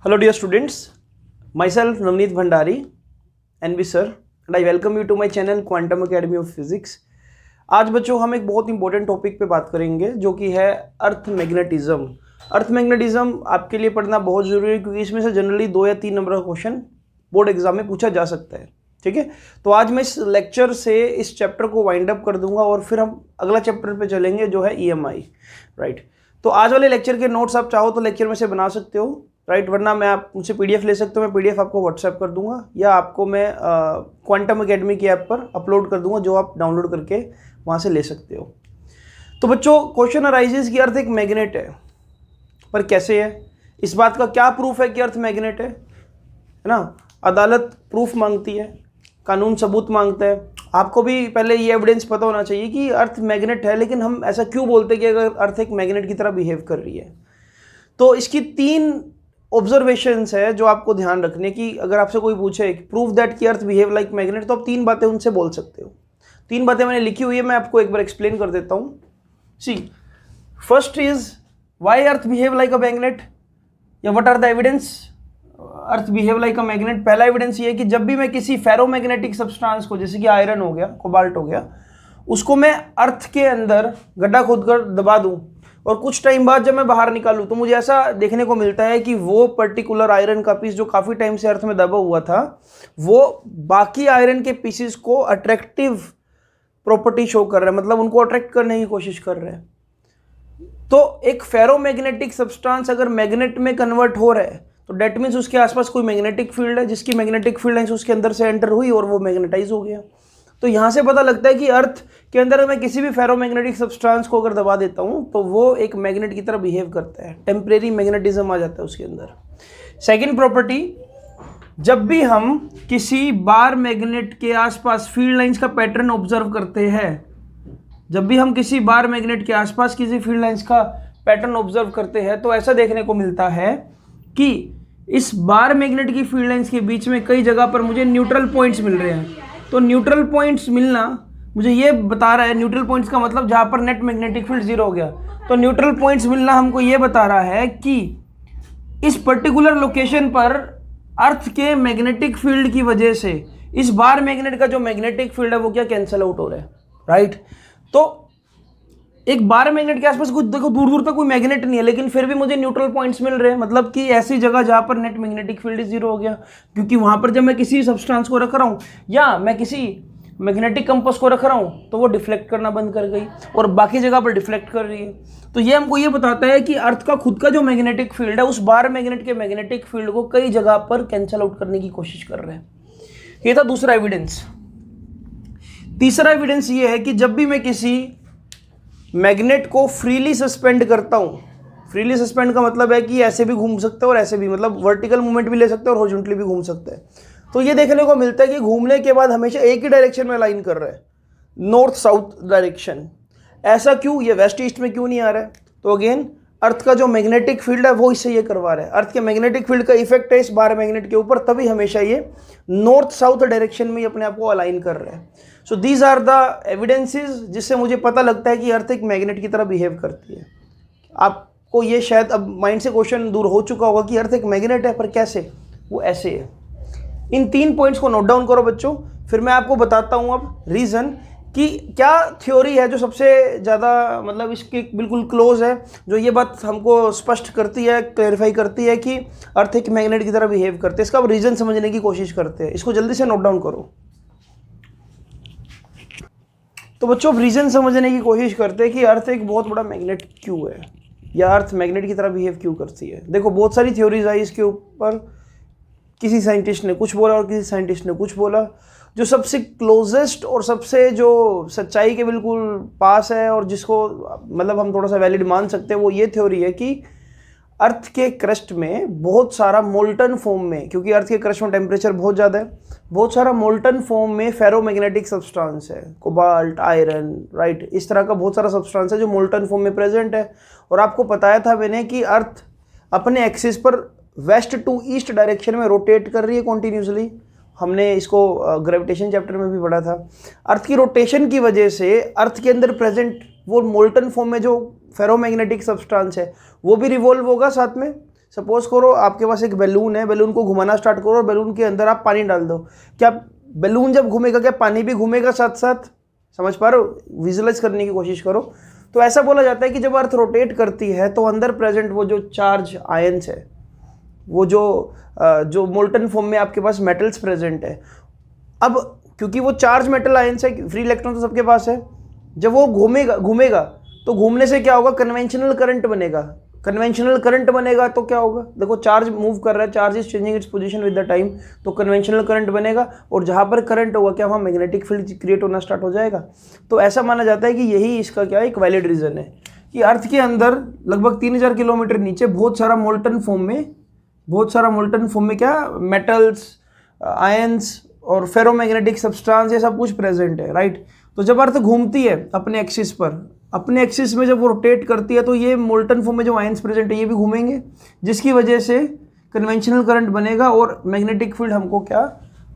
Hello dear students, myself Navneet Bhandari, NB sir, and I welcome you to my channel Quantum Academy of Physics। आज बच्चों हम एक बहुत important topic पे बात करेंगे जो कि है अर्थ मैग्नेटिज्म। अर्थ मैग्नेटिज्म आपके लिए पढ़ना बहुत ज़रूरी है क्योंकि इसमें से जनरली 2 या 3 नंबर का क्वेश्चन बोर्ड एग्जाम में पूछा जा सकता है। ठीक है, तो आज मैं इस लेक्चर से इस चैप्टर को वाइंड अप कर दूंगा और फिर हम अगला चैप्टर पे चलेंगे जो है EMI। राइट, तो आज वाले लेक्चर के नोट्स आप चाहो तो लेक्चर में से बना सकते हो। राइट, वरना मैं आप मुझसे PDF ले सकते हो, मैं PDF आपको व्हाट्सएप कर दूंगा या आपको मैं क्वांटम एकेडमी की ऐप पर अपलोड कर दूंगा जो आप डाउनलोड करके वहाँ से ले सकते हो। तो बच्चों, क्वेश्चन अराइजेज कि अर्थ एक मैग्नेट है, पर कैसे है, इस बात का क्या प्रूफ है कि अर्थ मैग्नेट है ना। अदालत प्रूफ मांगती है, कानून सबूत मांगता है। आपको भी पहले ये एविडेंस पता होना चाहिए कि अर्थ मैग्नेट है, लेकिन हम ऐसा क्यों बोलते हैं कि अगर अर्थ एक मैग्नेट की तरह बिहेव कर रही है। तो इसकी 3 ऑब्जर्वेशंस है जो आपको ध्यान रखने की। अगर आपसे कोई पूछे प्रूफ दैट कि अर्थ बिहेव लाइक मैग्नेट, तो आप 3 बातें उनसे बोल सकते हो। 3 बातें मैंने लिखी हुई है, मैं आपको एक बार एक्सप्लेन कर देता हूँ। See, first is why earth behave like a magnet या what are the evidence earth behave like a magnet. पहला एविडेंस ये है कि जब भी मैं किसी फेरोमैग्नेटिक सब्सटेंस को, जैसे कि आयरन हो गया, कोबाल्ट हो गया, उसको मैं अर्थ के अंदर गड्ढा खोदकर दबा दूं और कुछ टाइम बाद जब मैं बाहर निकालूं तो मुझे ऐसा देखने को मिलता है कि वो पर्टिकुलर आयरन का पीस जो काफ़ी टाइम से अर्थ में दबा हुआ था, वो बाकी आयरन के पीसेस को अट्रैक्टिव प्रॉपर्टी शो कर रहा है, मतलब उनको अट्रैक्ट करने की कोशिश कर रहे हैं। तो एक फेरोमैग्नेटिक सब्सटेंस अगर मैग्नेट में कन्वर्ट हो रहा है तो डेट मीन्स उसके आसपास कोई मैग्नेटिक फील्ड है, जिसकी मैग्नेटिक फील्ड लाइंस उसके अंदर से एंटर हुई और वो मैग्नेटाइज हो गया। तो यहाँ से पता लगता है कि अर्थ के अंदर मैं किसी भी फेरोमैग्नेटिक सब्सटेंस को अगर दबा देता हूँ तो वो एक मैग्नेट की तरह बिहेव करता है, टेम्परेरी मैग्नेटिज्म आ जाता है उसके अंदर। सेकेंड प्रॉपर्टी, जब भी हम किसी बार मैग्नेट के आसपास फील्ड लाइंस का पैटर्न ऑब्जर्व करते हैं, जब भी हम किसी बार मैग्नेट के आसपास किसी फील्ड लाइंस का पैटर्न ऑब्जर्व करते हैं तो ऐसा देखने को मिलता है कि इस बार मैग्नेट की फील्ड लाइंस के बीच में कई जगह पर मुझे न्यूट्रल पॉइंट्स मिल रहे हैं। तो न्यूट्रल पॉइंट्स मिलना मुझे ये बता रहा है, न्यूट्रल पॉइंट्स का मतलब जहाँ पर नेट मैग्नेटिक फील्ड 0 हो गया, तो न्यूट्रल पॉइंट्स मिलना हमको ये बता रहा है कि इस पर्टिकुलर लोकेशन पर अर्थ के मैग्नेटिक फील्ड की वजह से इस बार मैग्नेट का जो मैग्नेटिक फील्ड है वो क्या कैंसल आउट हो रहा है। राइट, तो एक बार मैग्नेट के आसपास कुछ देखो दूर दूर तक कोई मैग्नेट नहीं है, लेकिन फिर भी मुझे न्यूट्रल पॉइंट्स मिल रहे हैं, मतलब कि ऐसी जगह जहाँ पर नेट मैग्नेटिक फील्ड 0 हो गया, क्योंकि वहाँ पर जब मैं किसी सब्सटेंस को रख रहा हूँ या मैं किसी मैग्नेटिक कंपास को रख रहा हूँ तो वो डिफ्लेक्ट करना बंद कर गई और बाकी जगह पर डिफ्लेक्ट कर रही है। तो ये हमको ये बताता है कि अर्थ का खुद का जो मैग्नेटिक फील्ड है उस बार मैग्नेट के मैग्नेटिक फील्ड को कई जगह पर कैंसल आउट करने की कोशिश कर रहे हैं। ये था दूसरा एविडेंस। तीसरा एविडेंस ये है कि जब भी मैं किसी मैग्नेट को फ्रीली सस्पेंड करता हूँ, फ्रीली सस्पेंड का मतलब है कि ऐसे भी घूम सकता है और ऐसे भी, मतलब वर्टिकल मूवमेंट भी ले सकता है और हॉरिजॉन्टली भी घूम सकता है। तो ये देखने को मिलता है कि घूमने के बाद हमेशा एक ही डायरेक्शन में अलाइन कर रहा है, नॉर्थ साउथ डायरेक्शन। ऐसा क्यों, ये वेस्ट ईस्ट में क्यों नहीं आ रहा है? तो अगेन अर्थ का जो मैग्नेटिक फील्ड है वो इससे ये करवा रहा है। अर्थ के मैग्नेटिक फील्ड का इफेक्ट है इस बार मैग्नेट के ऊपर, तभी हमेशा ये नॉर्थ साउथ डायरेक्शन में अपने आप को अलाइन कर रहा है। So these are the evidences जिससे मुझे पता लगता है कि अर्थ एक मैग्नेट की तरह बिहेव करती है। आपको ये शायद अब माइंड से क्वेश्चन दूर हो चुका होगा कि अर्थ एक मैग्नेट है, पर कैसे? वो ऐसे है। इन 3 पॉइंट्स को नोट डाउन करो बच्चों, फिर मैं आपको बताता हूँ अब रीज़न कि क्या थ्योरी है जो सबसे ज़्यादा मतलब इसके बिल्कुल क्लोज है, जो ये बात हमको स्पष्ट करती है, क्लैरिफाई करती है कि अर्थ एक मैग्नेट की तरह बिहेव करते हैं। इसका अब रीज़न समझने की कोशिश करते हैं, इसको जल्दी से नोट डाउन करो। तो बच्चों, अब रीज़न समझने की कोशिश करते हैं कि अर्थ एक बहुत बड़ा मैग्नेट क्यों है या अर्थ मैग्नेट की तरह बिहेव क्यों करती है। देखो, बहुत सारी थ्योरीज आई इसके ऊपर, किसी साइंटिस्ट ने कुछ बोला और किसी साइंटिस्ट ने कुछ बोला। जो सबसे क्लोजेस्ट और सबसे जो सच्चाई के बिल्कुल पास है और जिसको मतलब हम थोड़ा सा वैलिड मान सकते हैं, वो ये थ्योरी है कि अर्थ के क्रस्ट में बहुत सारा मोल्टन फॉर्म में, क्योंकि अर्थ के क्रस्ट में टेम्परेचर बहुत ज़्यादा है, बहुत सारा मोल्टन फॉर्म में फेरोमैग्नेटिक सब्सटेंस है, कोबाल्ट, आयरन, राइट, इस तरह का बहुत सारा सब्सटेंस है जो मोल्टन फॉर्म में प्रेजेंट है। और आपको बताया था मैंने कि अर्थ अपने एक्सिस पर वेस्ट टू ईस्ट डायरेक्शन में रोटेट कर रही है कॉन्टीन्यूसली। हमने इसको ग्रेविटेशन चैप्टर में भी पढ़ा था। अर्थ की रोटेशन की वजह से अर्थ के अंदर प्रेजेंट वो मोल्टन फॉर्म में जो फेरोमैग्नेटिक सब्सटेंस है वो भी रिवॉल्व होगा साथ में, सपोज करो आपके पास एक बैलून है, बैलून को घुमाना स्टार्ट करो और बैलून के अंदर आप पानी डाल दो, क्या बैलून जब घूमेगा क्या पानी भी घूमेगा साथ साथ? समझ पा रहे हो? विजुअलाइज करने की कोशिश करो। तो ऐसा बोला जाता है कि जब अर्थ रोटेट करती है तो अंदर प्रेजेंट वो जो चार्ज आयंस है, वो जो मोल्टन फॉर्म में आपके पास मेटल्स प्रेजेंट है, अब क्योंकि वो चार्ज मेटल आयंस है, फ्री इलेक्ट्रॉन तो सबके पास है, जब वो घूमेगा तो घूमने से क्या होगा? कन्वेंशनल करंट बनेगा। कन्वेंशनल करंट बनेगा तो क्या होगा? देखो चार्ज मूव कर रहा है, charge is changing its position with the time, तो कन्वेंशनल करंट बनेगा और जहाँ पर करंट होगा क्या वहाँ मैग्नेटिक फील्ड क्रिएट होना स्टार्ट हो जाएगा। तो ऐसा माना जाता है कि यही इसका क्या एक वैलिड रीज़न है कि अर्थ के अंदर लगभग 3000 किलोमीटर नीचे बहुत सारा मोल्टन फॉर्म में क्या मेटल्स, आयंस और फेरोमैग्नेटिक सब्सटेंस ये सब कुछ प्रेजेंट है, राइट। तो जब अर्थ घूमती है अपने एक्सिस पर, अपने एक्सिस में जब वो रोटेट करती है तो ये मोल्टन फॉर्म में जो आयंस प्रेजेंट है ये भी घूमेंगे, जिसकी वजह से कन्वेंशनल करंट बनेगा और मैग्नेटिक फील्ड हमको क्या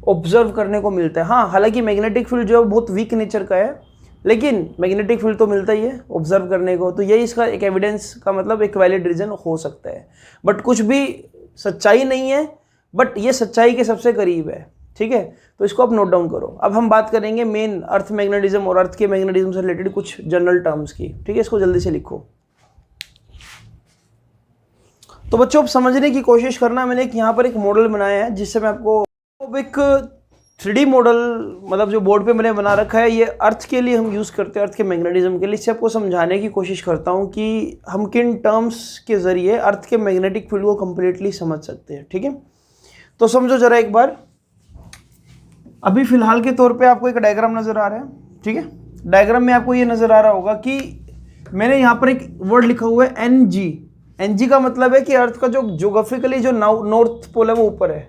ऑब्जर्व करने को मिलता है। हाँ, हालांकि मैग्नेटिक फील्ड जो है बहुत वीक नेचर का है, लेकिन मैग्नेटिक फील्ड तो मिलता ही है ऑब्जर्व करने को। तो यही इसका एक एविडेंस का मतलब एक वैलिड रीजन हो सकता है, बट कुछ भी सच्चाई नहीं है, बट ये सच्चाई के सबसे करीब है, ठीक है। तो इसको आप नोट डाउन करो। अब हम बात करेंगे मेन अर्थ मैग्नेटिज्म और अर्थ के मैग्नेटिज्म से रिलेटेड कुछ जनरल टर्म्स की, ठीक है। इसको जल्दी से लिखो। तो बच्चों, अब समझने की कोशिश करना, मैंने यहाँ पर एक मॉडल बनाया है जिससे मैं आपको एक 3D मॉडल मतलब जो बोर्ड पे मैंने बना रखा है, ये अर्थ के लिए हम यूज़ करते हैं, अर्थ के मैग्नेटिज्म के लिए। इससे आपको समझाने की कोशिश करता हूँ कि हम किन टर्म्स के ज़रिए अर्थ के मैग्नेटिक फील्ड को कम्प्लीटली समझ सकते हैं, ठीक है। तो समझो ज़रा एक बार। अभी फिलहाल के तौर पे आपको एक डायग्राम नज़र आ रहा है, ठीक है। डायग्राम में आपको ये नज़र आ रहा होगा कि मैंने यहाँ पर एक वर्ड लिखा हुआ है NG। NG का मतलब है कि अर्थ का जो ज्योग्राफिकली जो नॉर्थ पोल है वो ऊपर है,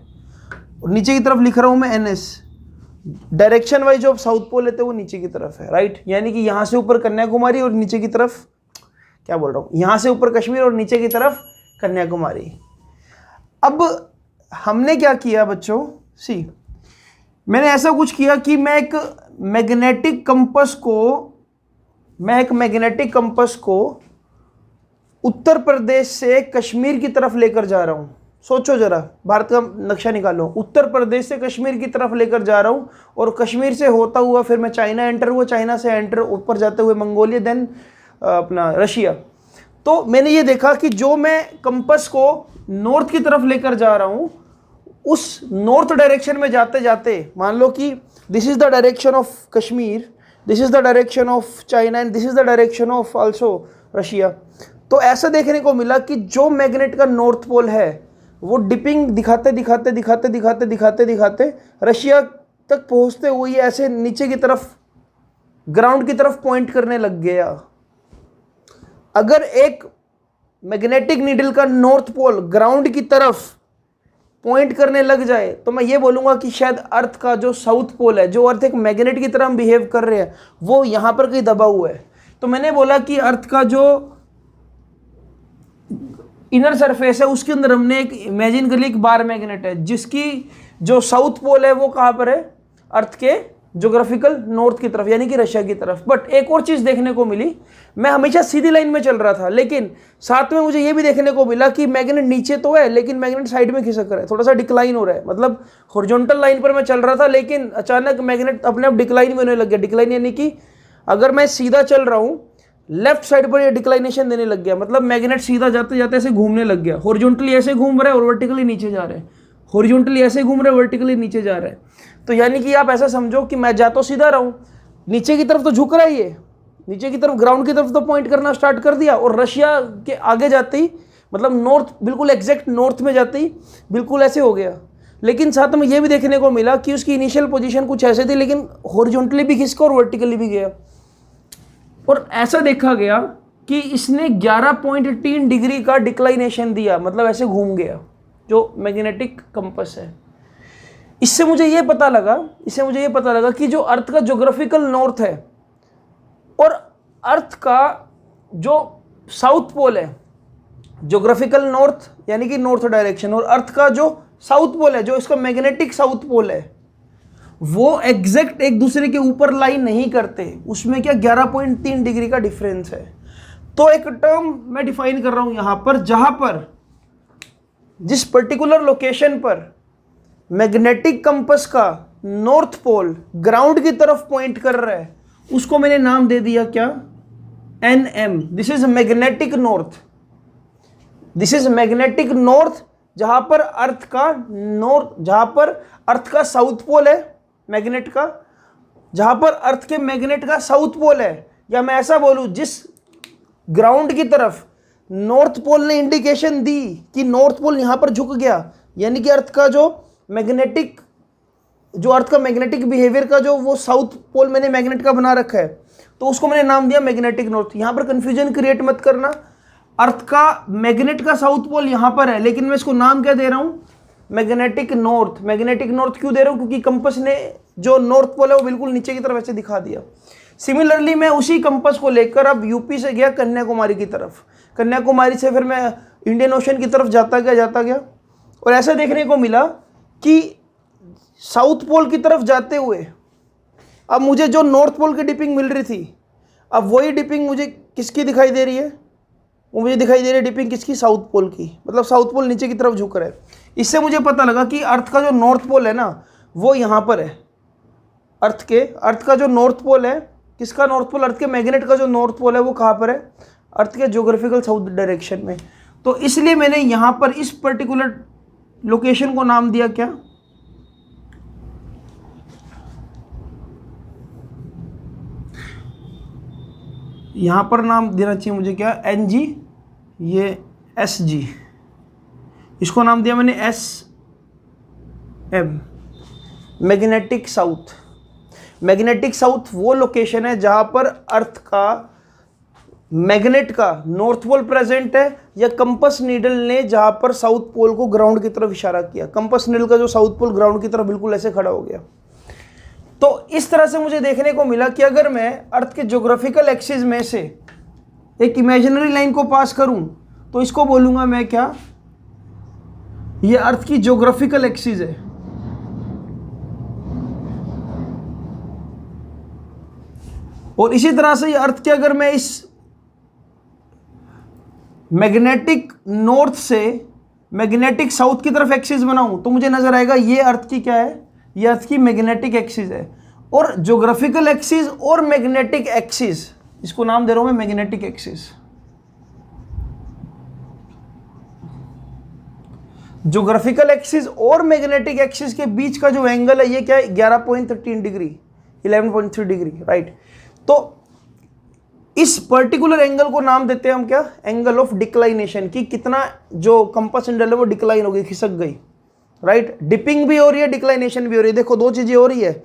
और नीचे की तरफ लिख रहा हूँ मैं NS। डायरेक्शन वाइज जो साउथ पोल है तो वो नीचे की तरफ है, राइट। यानी कि यहाँ से ऊपर कन्याकुमारी और नीचे की तरफ, क्या बोल रहा हूँ, यहाँ से ऊपर कश्मीर और नीचे की तरफ कन्याकुमारी। अब हमने क्या किया बच्चों, सी मैंने ऐसा कुछ किया कि मैं एक मैग्नेटिक कंपस को उत्तर प्रदेश से कश्मीर की तरफ लेकर जा रहा हूँ। सोचो जरा, भारत का नक्शा निकालो, उत्तर प्रदेश से कश्मीर की तरफ लेकर जा रहा हूँ और कश्मीर से होता हुआ फिर मैं चाइना एंटर हुआ, चाइना से एंटर ऊपर जाते हुए मंगोलिया, देन अपना रशिया। तो मैंने ये देखा कि जो मैं कंपस को नॉर्थ की तरफ लेकर जा रहा हूँ, उस नॉर्थ डायरेक्शन में जाते जाते मान लो कि this is the direction of Kashmir, this is the direction of China and this is the direction of also Russia. तो ऐसा देखने को मिला कि जो मैग्नेट का नॉर्थ पोल है वो डिपिंग दिखाते रशिया तक पहुंचते हुए ऐसे नीचे की तरफ ग्राउंड की तरफ पॉइंट करने लग गया। अगर एक मैग्नेटिक नीडल का नॉर्थ पोल ग्राउंड की तरफ पॉइंट करने लग जाए तो मैं ये बोलूँगा कि शायद अर्थ का जो साउथ पोल है, जो अर्थ एक मैग्नेट की तरह बिहेव कर रहे हैं, वो यहाँ पर कहीं दबा हुआ है। तो मैंने बोला कि अर्थ का जो इनर सरफेस है उसके अंदर हमने एक इमेजिन कर लिया एक बार मैग्नेट है, जिसकी जो साउथ पोल है वो कहाँ पर है, अर्थ के ज्योग्राफिकल नॉर्थ की तरफ, यानी कि रशिया की तरफ। बट एक और चीज़ देखने को मिली, मैं हमेशा सीधी लाइन में चल रहा था, लेकिन साथ में मुझे ये भी देखने को मिला कि मैग्नेट नीचे तो है लेकिन मैग्नेट साइड में खिसक रहा है, थोड़ा सा डिक्लाइन हो रहा है। मतलब हॉरिजॉन्टल लाइन पर मैं चल रहा था लेकिन अचानक मैग्नेट अपने आप डिक्लाइन में होने लग गया। डिक्लाइन यानी कि अगर मैं सीधा चल रहा हूँ, लेफ्ट साइड पर ये डिक्लाइनेशन देने लग गया, मतलब मैग्नेट सीधा जाते जाते ऐसे घूमने लग गया। हॉरिजॉन्टली ऐसे घूम रहा है और वर्टिकली नीचे जा रहा है, हॉरिजॉन्टली ऐसे घूम रहा है, वर्टिकली नीचे जा रहा है। तो यानी कि आप ऐसा समझो कि मैं जा तो सीधा रहा हूँ, नीचे की तरफ तो झुक रहा है, ये नीचे की तरफ ग्राउंड की तरफ तो पॉइंट करना स्टार्ट कर दिया, और रशिया के आगे जाते ही मतलब नॉर्थ, बिल्कुल एग्जैक्ट नॉर्थ में जाते ही बिल्कुल ऐसे हो गया। लेकिन साथ में ये भी देखने को मिला कि उसकी इनिशियल पोजीशन कुछ ऐसे थी, लेकिन हॉरिजॉन्टली भी खिसका और वर्टिकली भी गया। और ऐसा देखा गया कि इसने 11.3 डिग्री का डिक्लाइनेशन दिया, मतलब ऐसे घूम गया जो मैग्नेटिक कंपस है। इससे मुझे ये पता लगा कि जो अर्थ का ज्योग्राफिकल नॉर्थ है और अर्थ का जो साउथ पोल है, ज्योग्राफिकल नॉर्थ यानी कि नॉर्थ डायरेक्शन, और अर्थ का जो साउथ पोल है, जो इसका मैग्नेटिक साउथ पोल है, वो एग्जैक्ट एक दूसरे के ऊपर लाइन नहीं करते। उसमें क्या 11.3 डिग्री का डिफरेंस है। तो एक टर्म मैं डिफाइन कर रहा हूं यहां पर, जहां पर जिस पर्टिकुलर लोकेशन पर मैग्नेटिक कंपास का नॉर्थ पोल ग्राउंड की तरफ पॉइंट कर रहा है, उसको मैंने नाम दे दिया क्या, NM। This is magnetic north, this is magnetic north, जहां पर अर्थ का साउथ पोल है मैग्नेट का, जहां पर अर्थ के मैग्नेट का साउथ पोल है, या मैं ऐसा बोलूं जिस ग्राउंड की तरफ नॉर्थ पोल ने इंडिकेशन दी कि नॉर्थ पोल यहां पर झुक गया, यानी कि अर्थ का मैग्नेटिक बिहेवियर का जो वो साउथ पोल मैंने मैग्नेट का बना रखा है, तो उसको मैंने नाम दिया मैग्नेटिक नॉर्थ। यहां पर कंफ्यूजन क्रिएट मत करना, अर्थ का मैग्नेट का साउथ पोल यहां पर है, लेकिन मैं इसको नाम क्या दे रहा हूं, मैग्नेटिक नॉर्थ। मैग्नेटिक नॉर्थ क्यों दे रहा हूं, क्योंकि कंपास ने जो नॉर्थ पोल है वो बिल्कुल नीचे की तरफ ऐसे दिखा दिया। सिमिलरली मैं उसी कंपास को लेकर अब यूपी से गया कन्याकुमारी की तरफ, कन्याकुमारी से फिर मैं इंडियन ओशन की तरफ जाता गया, और ऐसा देखने को मिला कि साउथ पोल की तरफ जाते हुए अब मुझे जो नॉर्थ पोल की डिपिंग मिल रही थी, अब वही डिपिंग मुझे किसकी दिखाई दे रही है, वो मुझे दिखाई दे रही है डिपिंग किसकी, साउथ पोल की। मतलब साउथ पोल नीचे की तरफ झुक रहा है। इससे मुझे पता लगा कि अर्थ का जो नॉर्थ पोल है ना वो यहाँ पर है। अर्थ का जो नॉर्थ पोल है, किसका नॉर्थ पोल, अर्थ के मैग्नेट का जो नॉर्थ पोल है वो कहाँ पर है, अर्थ के ज्योग्राफिकल साउथ डायरेक्शन में। तो इसलिए मैंने यहाँ पर इस पर्टिकुलर लोकेशन को नाम दिया क्या, यहाँ पर नाम देना चाहिए मुझे क्या, NG, ये SG, इसको नाम दिया मैंने SM, magnetic south. Magnetic south वो लोकेशन है जहाँ पर अर्थ का मैग्नेट का नॉर्थ पोल प्रेजेंट है, या कंपास नीडल ने जहाँ पर साउथ पोल को ग्राउंड की तरफ इशारा किया, कंपास नीडल का जो साउथ पोल ग्राउंड की तरफ बिल्कुल ऐसे खड़ा हो गया। तो इस तरह से मुझे देखने को मिला कि अगर मैं अर्थ के ज्योग्राफिकल एक्सिस में से एक इमेजिनरी लाइन को पास करूं तो इसको बोलूंगा मैं क्या, ये अर्थ की ज्योग्राफिकल एक्सिस है। और इसी तरह से ये अर्थ के अगर मैं इस मैग्नेटिक नॉर्थ से मैग्नेटिक साउथ की तरफ एक्सिस बनाऊं तो मुझे नजर आएगा ये अर्थ की क्या है, ये अर्थ की मैग्नेटिक एक्सिस है। और ज्योग्राफिकल एक्सिस और मैग्नेटिक एक्सिस, इसको नाम दे रहा हूं मैं मैग्नेटिक एक्सिस। ज्योग्राफिकल एक्सिस और मैग्नेटिक एक्सिस के बीच का जो एंगल है ये क्या है, 11.13 डिग्री, 11.3 डिग्री, राइट। तो इस पर्टिकुलर एंगल को नाम देते हैं हम क्या, एंगल ऑफ डिक्लाइनेशन, की कितना जो कंपास नीडल है वो डिक्लाइन हो गई, खिसक गई, राइट। डिपिंग भी हो रही है, डिक्लाइनेशन भी हो रही है। देखो दो चीजें हो रही है।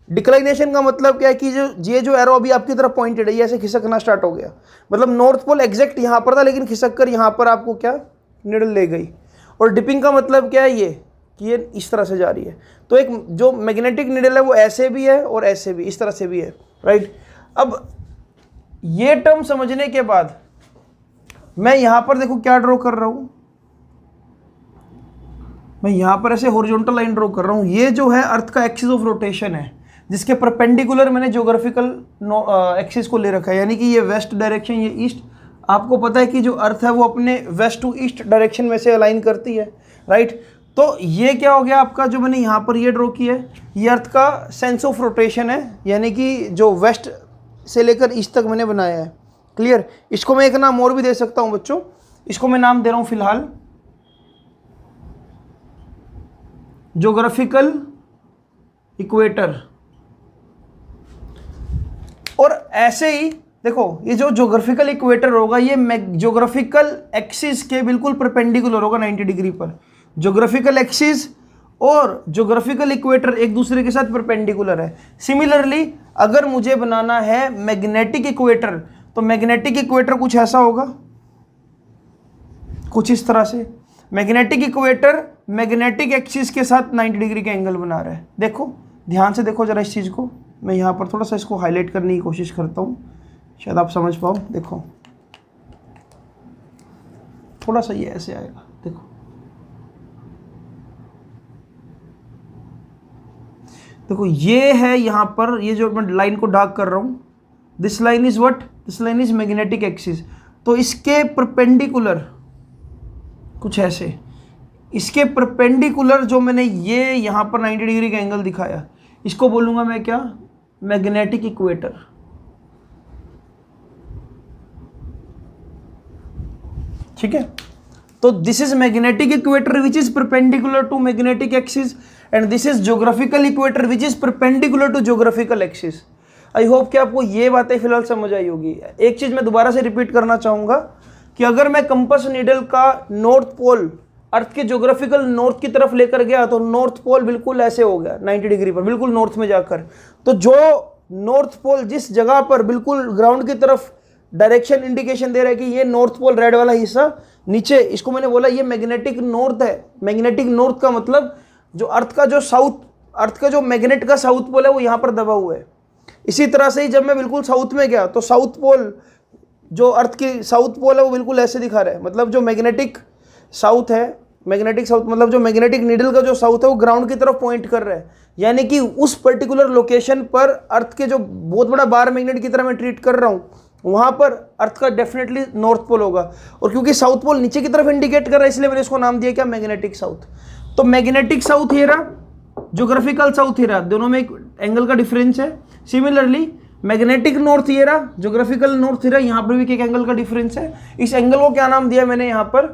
डिक्लाइनेशन का मतलब क्या है कि जो एरो अभी आपकी तरफ पॉइंटेड है ये ऐसे खिसकना स्टार्ट हो गया, मतलब नॉर्थ पोल एग्जैक्ट यहां पर था लेकिन खिसक कर यहां पर आपको क्या नीडल ले गई। और डिपिंग का मतलब क्या है, ये कि ये इस तरह से जा रही है। तो एक जो मैग्नेटिक नीडल है वो ऐसे भी है और ऐसे भी, इस तरह से भी है, राइट। अब ये टर्म समझने के बाद मैं यहां पर देखो क्या ड्रॉ कर रहा हूं, मैं यहां पर ऐसे हॉरिजॉन्टल लाइन ड्रॉ कर रहा हूं। ये जो है अर्थ का एक्सिस ऑफ रोटेशन है, जिसके परपेंडिकुलर मैंने ज्योग्राफिकल एक्सिस को ले रखा है, यानी कि ये वेस्ट डायरेक्शन, ये ईस्ट। आपको पता है कि जो अर्थ है वो अपने वेस्ट टू ईस्ट डायरेक्शन में से अलाइन करती है, राइट। तो ये क्या हो गया आपका, जो मैंने यहाँ पर ये ड्रॉ किया है, ये अर्थ का सेंस ऑफ रोटेशन है, यानी कि जो वेस्ट से लेकर ईस्ट तक मैंने बनाया है, क्लियर। इसको मैं एक नाम और भी दे सकता हूँ बच्चों, इसको मैं नाम दे रहा हूँ फिलहाल ज्योग्राफिकल इक्वेटर। और ऐसे ही देखो ये जो ज्योग्राफिकल इक्वेटर होगा ये ज्योग्राफिकल एक्सिस के बिल्कुल परपेंडिकुलर होगा 90 डिग्री पर। ज्योग्राफिकल एक्सिस और ज्योग्राफिकल इक्वेटर एक दूसरे के साथ परपेंडिकुलर है। सिमिलरली अगर मुझे बनाना है मैग्नेटिक इक्वेटर, तो मैग्नेटिक इक्वेटर कुछ ऐसा होगा, कुछ इस तरह से। मैग्नेटिक इक्वेटर मैग्नेटिक एक्सिस के साथ 90 डिग्री का एंगल बना रहा है। देखो ध्यान से देखो जरा इस चीज़ को, मैं यहाँ पर थोड़ा सा इसको हाईलाइट करने की कोशिश करता हूँ, शायद आप समझ पाओ। देखो थोड़ा सा ये ऐसे आएगा, देखो देखो ये है यहाँ पर, ये जो मैं लाइन को डार्क कर रहा हूँ, this line is what, this line is magnetic axis. तो इसके परपेंडिकुलर कुछ ऐसे, इसके परपेंडिकुलर जो मैंने ये यहाँ पर 90 डिग्री का एंगल दिखाया, इसको बोलूँगा मैं क्या, मैग्नेटिक इक्वेटर। ठीक है, तो this is magnetic equator which is perpendicular to magnetic axis, and this is geographical equator which is perpendicular to geographical axis. I hope कि आपको ये बातें फिलहाल समझ आई होगी। एक चीज मैं दोबारा से रिपीट करना चाहूंगा कि अगर मैं कंपास नीडल का नॉर्थ पोल अर्थ के ज्योग्राफिकल नॉर्थ की तरफ लेकर गया तो नॉर्थ पोल बिल्कुल ऐसे हो गया 90 डिग्री पर, बिल्कुल नॉर्थ में जाकर। तो जो नॉर्थ पोल जिस जगह पर बिल्कुल ग्राउंड की तरफ डायरेक्शन इंडिकेशन दे रहा है कि ये नॉर्थ पोल रेड वाला हिस्सा नीचे, इसको मैंने बोला ये मैग्नेटिक नॉर्थ है। मैग्नेटिक नॉर्थ का मतलब जो अर्थ का जो मैग्नेट का साउथ पोल है वो यहाँ पर दबा हुआ है। इसी तरह से ही जब मैं बिल्कुल साउथ में गया तो साउथ पोल, जो अर्थ की साउथ पोल है वो बिल्कुल ऐसे दिखा रहा है, मतलब जो मैग्नेटिक साउथ है, मैग्नेटिक साउथ मतलब जो मैग्नेटिक नीडल का जो साउथ है वो ग्राउंड की तरफ पॉइंट कर रहा है, यानी कि उस पर्टिकुलर लोकेशन पर अर्थ के जो बहुत बड़ा बार मैग्नेट की तरह मैं ट्रीट कर रहा हूँ वहाँ पर अर्थ का डेफिनेटली नॉर्थ पोल होगा। और क्योंकि साउथ पोल नीचे की तरफ इंडिकेट कर रहा है इसलिए मैंने इसको नाम दिया क्या, मैग्नेटिक साउथ। तो मैग्नेटिक साउथ ये रहा, ज्योग्राफिकल साउथ ये रहा, दोनों में एक एंगल का डिफरेंस है। सिमिलरली मैग्नेटिक नॉर्थ ये रहा, ज्योग्राफिकल नॉर्थ ये रहा, यहाँ पर भी एक एंगल का डिफरेंस है। इस एंगल को क्या नाम दिया मैंने यहाँ पर,